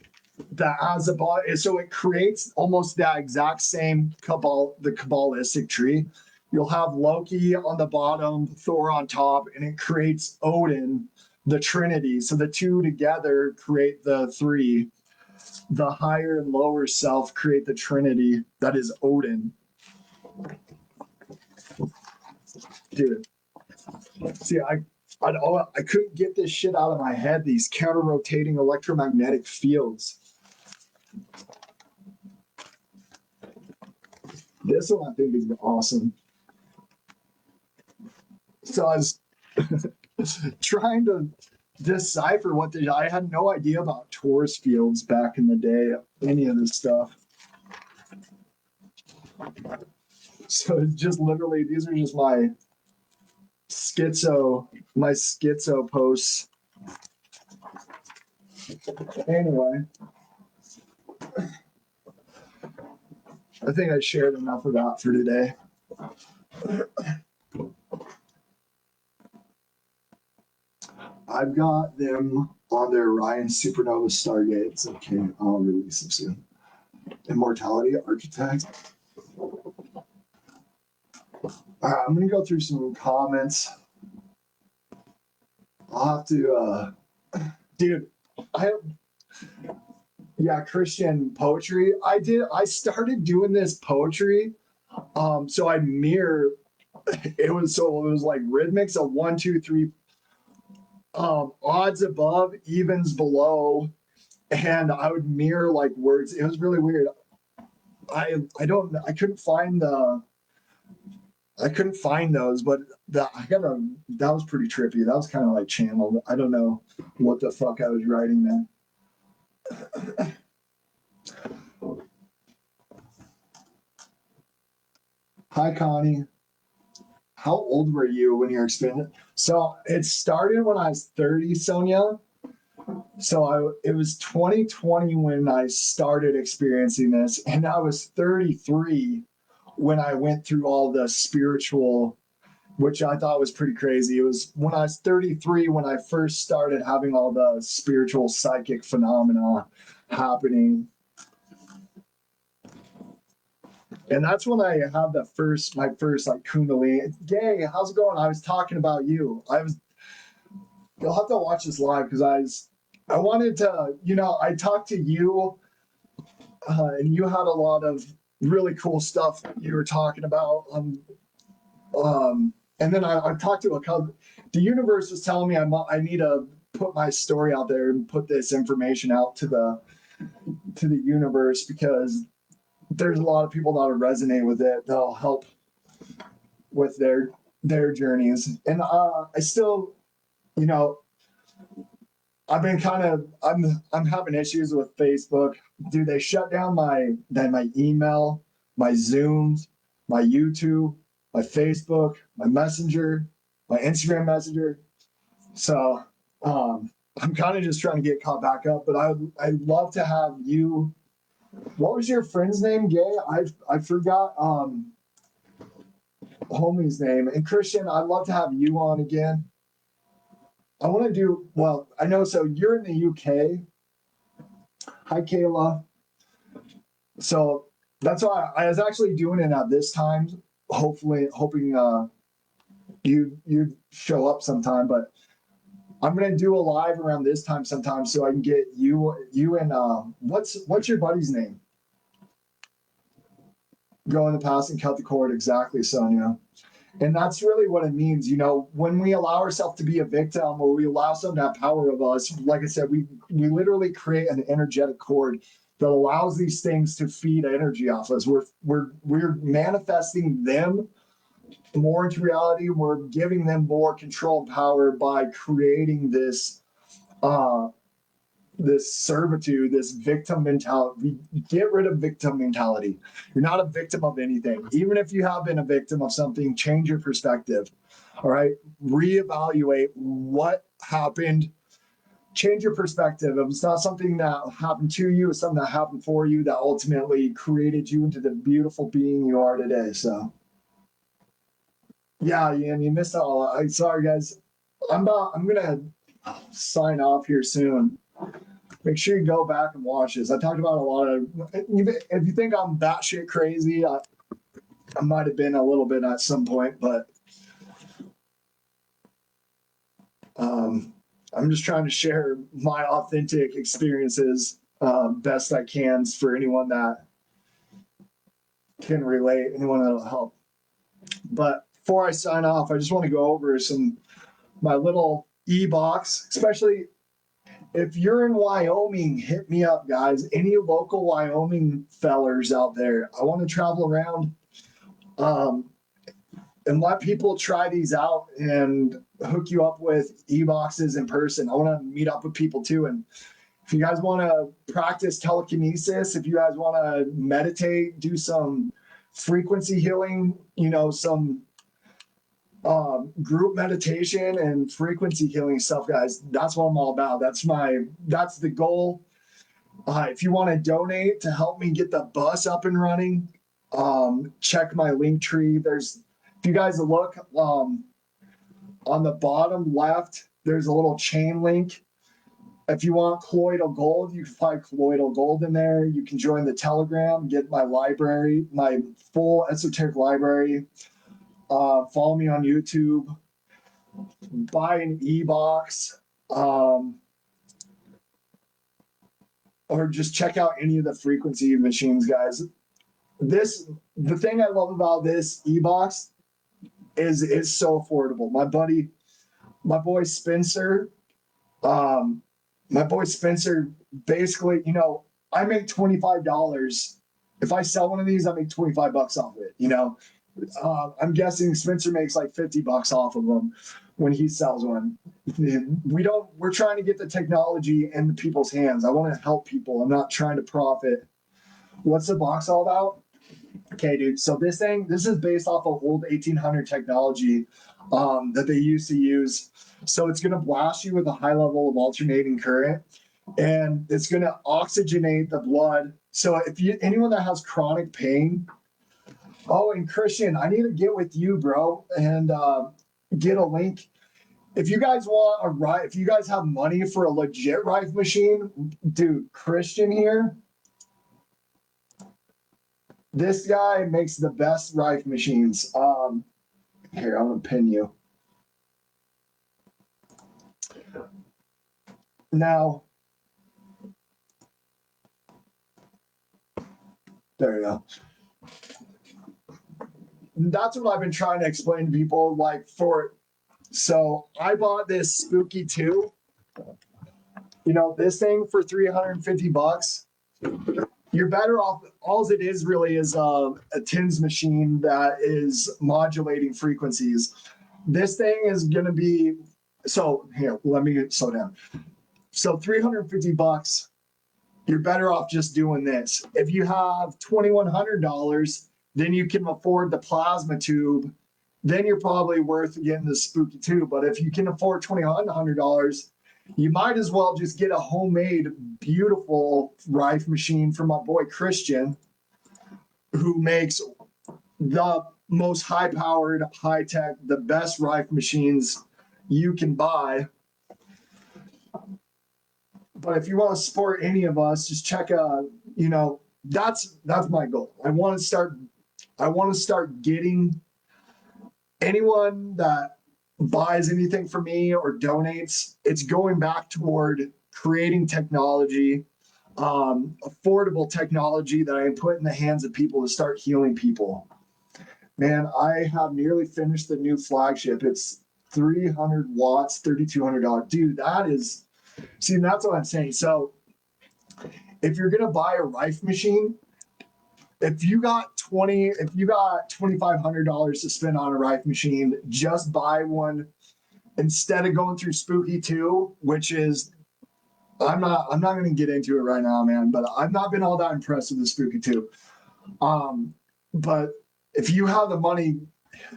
Azabah, so it creates almost that exact same the Kabbalistic tree. You'll have Loki on the bottom, Thor on top, and it creates Odin, the Trinity. So the two together create the three. The higher and lower self create the Trinity. That is Odin. Dude, see, I couldn't get this shit out of my head. These counter-rotating electromagnetic fields. This one I think is awesome. So I was trying to decipher I had no idea about torus fields back in the day, any of this stuff. So it's just literally, these are just my schizo posts. Anyway, I think I shared enough of that for today. I've got them on their Orion Supernova Stargates. Okay, I'll release them soon. Immortality Architect. I'm going to go through some comments. I'll have to, dude, Christian poetry. I started doing this poetry. So I mirror, it was like rhythmics of 1, 2, 3, odds above, evens below. And I would mirror like words. It was really weird. I couldn't find those, but that was pretty trippy. That was kind of like channeled. I don't know what the fuck I was writing then. Hi, Connie. How old were you when you were experiencing? So it started when I was 30, Sonia. So it was 2020 when I started experiencing this, and I was 33 when I went through all the spiritual, which I thought was pretty crazy. It was when I was 33 when I first started having all the spiritual psychic phenomena happening. And that's when I had my first like Kundalini. Gay, how's it going? I was talking about you. You'll have to watch this live because I wanted to, I talked to you and you had a lot of really cool stuff you were talking about. And then I talked to a couple. The universe was telling me I need to put my story out there and put this information out to to the universe, because there's a lot of people that'll resonate with it, that'll help with their journeys. And I still, you know, I've been I'm having issues with Facebook. Do they shut down my email, my Zooms, my YouTube, my Facebook, my Messenger, my Instagram Messenger? So I'm kind of just trying to get caught back up. But I'd love to have you. What was your friend's name, Gay? I forgot homie's name. And Christian, I'd love to have you on again. I want to do, well, I know, so you're in the UK. Hi, Kayla. So that's why I was actually doing it at this time, hopefully, hoping you show up sometime. But I'm gonna do a live around this time sometime, so I can get you and what's your buddy's name? Go in the past and cut the cord. Exactly, Sonia. And that's really what it means. You know, when we allow ourselves to be a victim, or we allow someone to have power of us, like I said, we literally create an energetic cord that allows these things to feed energy off us. We're manifesting them more into reality. We're giving them more control and power by creating this this servitude, this victim mentality. Get rid of victim mentality. You're not a victim of anything. Even if you have been a victim of something, change your perspective. All right. Reevaluate what happened. Change your perspective. It's not something that happened to you, it's something that happened for you that ultimately created you into the beautiful being you are today. So yeah, Ian, you missed out a lot. Sorry guys. I'm gonna sign off here soon. Make sure you go back and watch this. I talked about a lot of. If you think I'm batshit crazy, I might have been a little bit at some point, but I'm just trying to share my authentic experiences best I can for anyone that can relate, anyone that'll help. But before I sign off, I just want to go over my little e-box, especially if you're in Wyoming, hit me up, guys. Any local Wyoming fellers out there, I want to travel around and let people try these out and hook you up with e-boxes in person. I want to meet up with people too. And if you guys want to practice telekinesis, if you guys want to meditate, do some frequency healing, you know, some group meditation and frequency healing stuff, guys, that's what I'm all about. That's the goal. If you want to donate to help me get the bus up and running, check my link tree. If you guys look on the bottom left, there's a little chain link. If you want colloidal gold, you can find colloidal gold in there. You can join the Telegram, get my library, my full esoteric library. Follow me on YouTube, buy an e-box, or just check out any of the frequency machines, guys. The thing I love about this e-box is it's so affordable. My boy Spencer, basically, you know, I make $25. If I sell one of these, I make $25 off of it, you know. I'm guessing Spencer makes like $50 off of them when he sells one. We're trying to get the technology in people's hands. I want to help people. I'm not trying to profit. What's the box all about? Okay, dude. So this is based off of old 1800 technology that they used to use. So it's going to blast you with a high level of alternating current, and it's going to oxygenate the blood. So anyone that has chronic pain. Oh, and Christian, I need to get with you, bro, and get a link. If you guys if you guys have money for a legit Rife machine, dude, Christian here, this guy makes the best Rife machines. Here, I'm gonna pin you. Now, there you go. That's what I've been trying to explain to people. So I bought this Spooky 2. You know, this thing for $350. you're better off. All it is really is a TINS machine that is modulating frequencies. This thing is going to be, so here, let me slow down. So $350, you're better off just doing this. If you have $2,100, then you can afford the plasma tube. Then you're probably worth getting the spooky tube. But if you can afford $2,100, you might as well just get a homemade, beautiful Rife machine from my boy Christian, who makes the most high-powered, high-tech, the best Rife machines you can buy. But if you want to support any of us, just check that's my goal. I want to start getting anyone that buys anything from me or donates, it's going back toward creating technology, affordable technology that I can put in the hands of people to start healing people. Man, I have nearly finished the new flagship. It's 300 watts, $3,200. Dude, that's what I'm saying. So if you're going to buy a Rife machine, if you got $2,500 to spend on a Rife machine, just buy one instead of going through Spooky 2, which is I'm not going to get into it right now, man, but I've not been all that impressed with the Spooky 2. But if you have the money,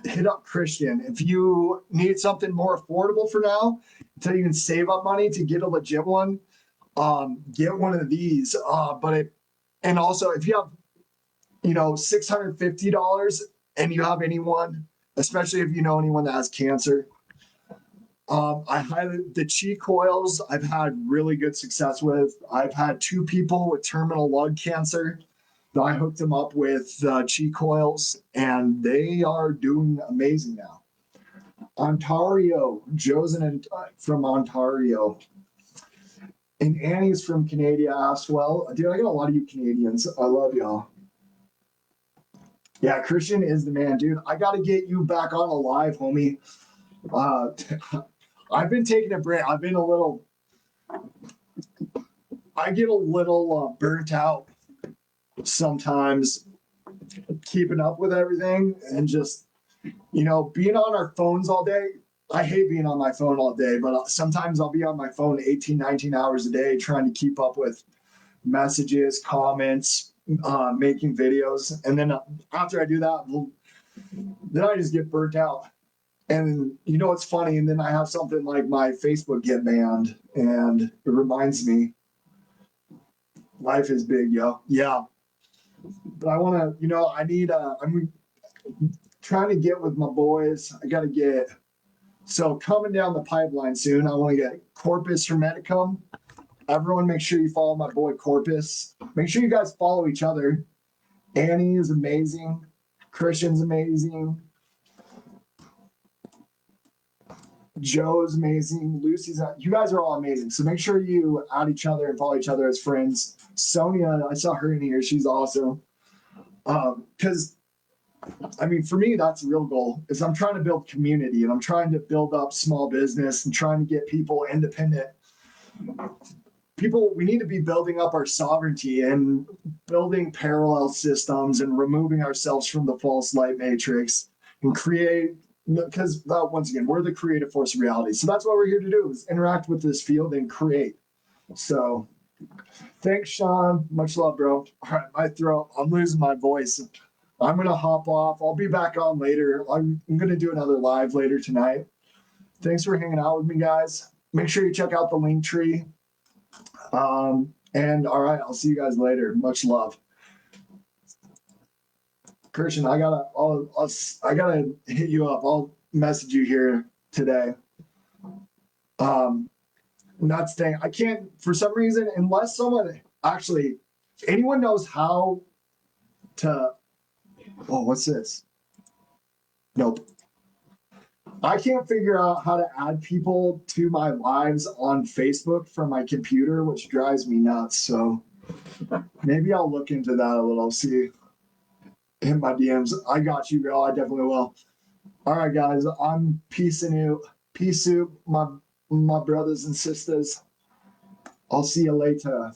hit up Christian. If you need something more affordable for now, until you can save up money to get a legit one, get one of these. And also if you have $650 and you have anyone, especially if you know anyone that has cancer, I highlight the Chi coils. I've had really good success with. I've had 2 people with terminal lung cancer that I hooked them up with Chi coils, and they are doing amazing now. Ontario, Josen from Ontario. And Annie's from Canada asked, well, dude, I got a lot of you Canadians. I love y'all. Yeah, Christian is the man, dude. I got to get you back on a live, homie. I've been taking a break. I get a little burnt out sometimes keeping up with everything and just, being on our phones all day. I hate being on my phone all day, but sometimes I'll be on my phone 18, 19 hours a day trying to keep up with messages, comments, making videos. And then after I do that, then I just get burnt out. And it's funny. And then I have something like my Facebook get banned, and it reminds me, life is big, yo. Yeah. But I want to, I'm trying to get with my boys. I got to so coming down the pipeline soon, I want to get Corpus Hermeticum. Everyone, make sure you follow my boy Corpus. Make sure you guys follow each other. Annie is amazing. Christian's amazing. Joe's amazing. Lucy's, you guys are all amazing. So make sure you add each other and follow each other as friends. Sonia, I saw her in here. She's awesome. Because, for me, that's the real goal is I'm trying to build community and I'm trying to build up small business and trying to get people independent. We need to be building up our sovereignty and building parallel systems and removing ourselves from the false light matrix and create, because once again, we're the creative force of reality. So that's what we're here to do is interact with this field and create. So thanks, Sean. Much love, bro. All right, my throat, I'm losing my voice. I'm going to hop off. I'll be back on later. I'm going to do another live later tonight. Thanks for hanging out with me, guys. Make sure you check out the link tree. And all right, I'll see you guys later. Much love. Christian, I gotta hit you up. I'll message you here today. Not staying. I can't for some reason unless someone actually, if anyone knows how to. Oh, what's this? Nope. I can't figure out how to add people to my lives on Facebook from my computer, which drives me nuts. So maybe I'll look into that a little. See, hit my DMs. I got you, girl. I definitely will. All right, guys. I'm peacing you. Peace out, my brothers and sisters. I'll see you later.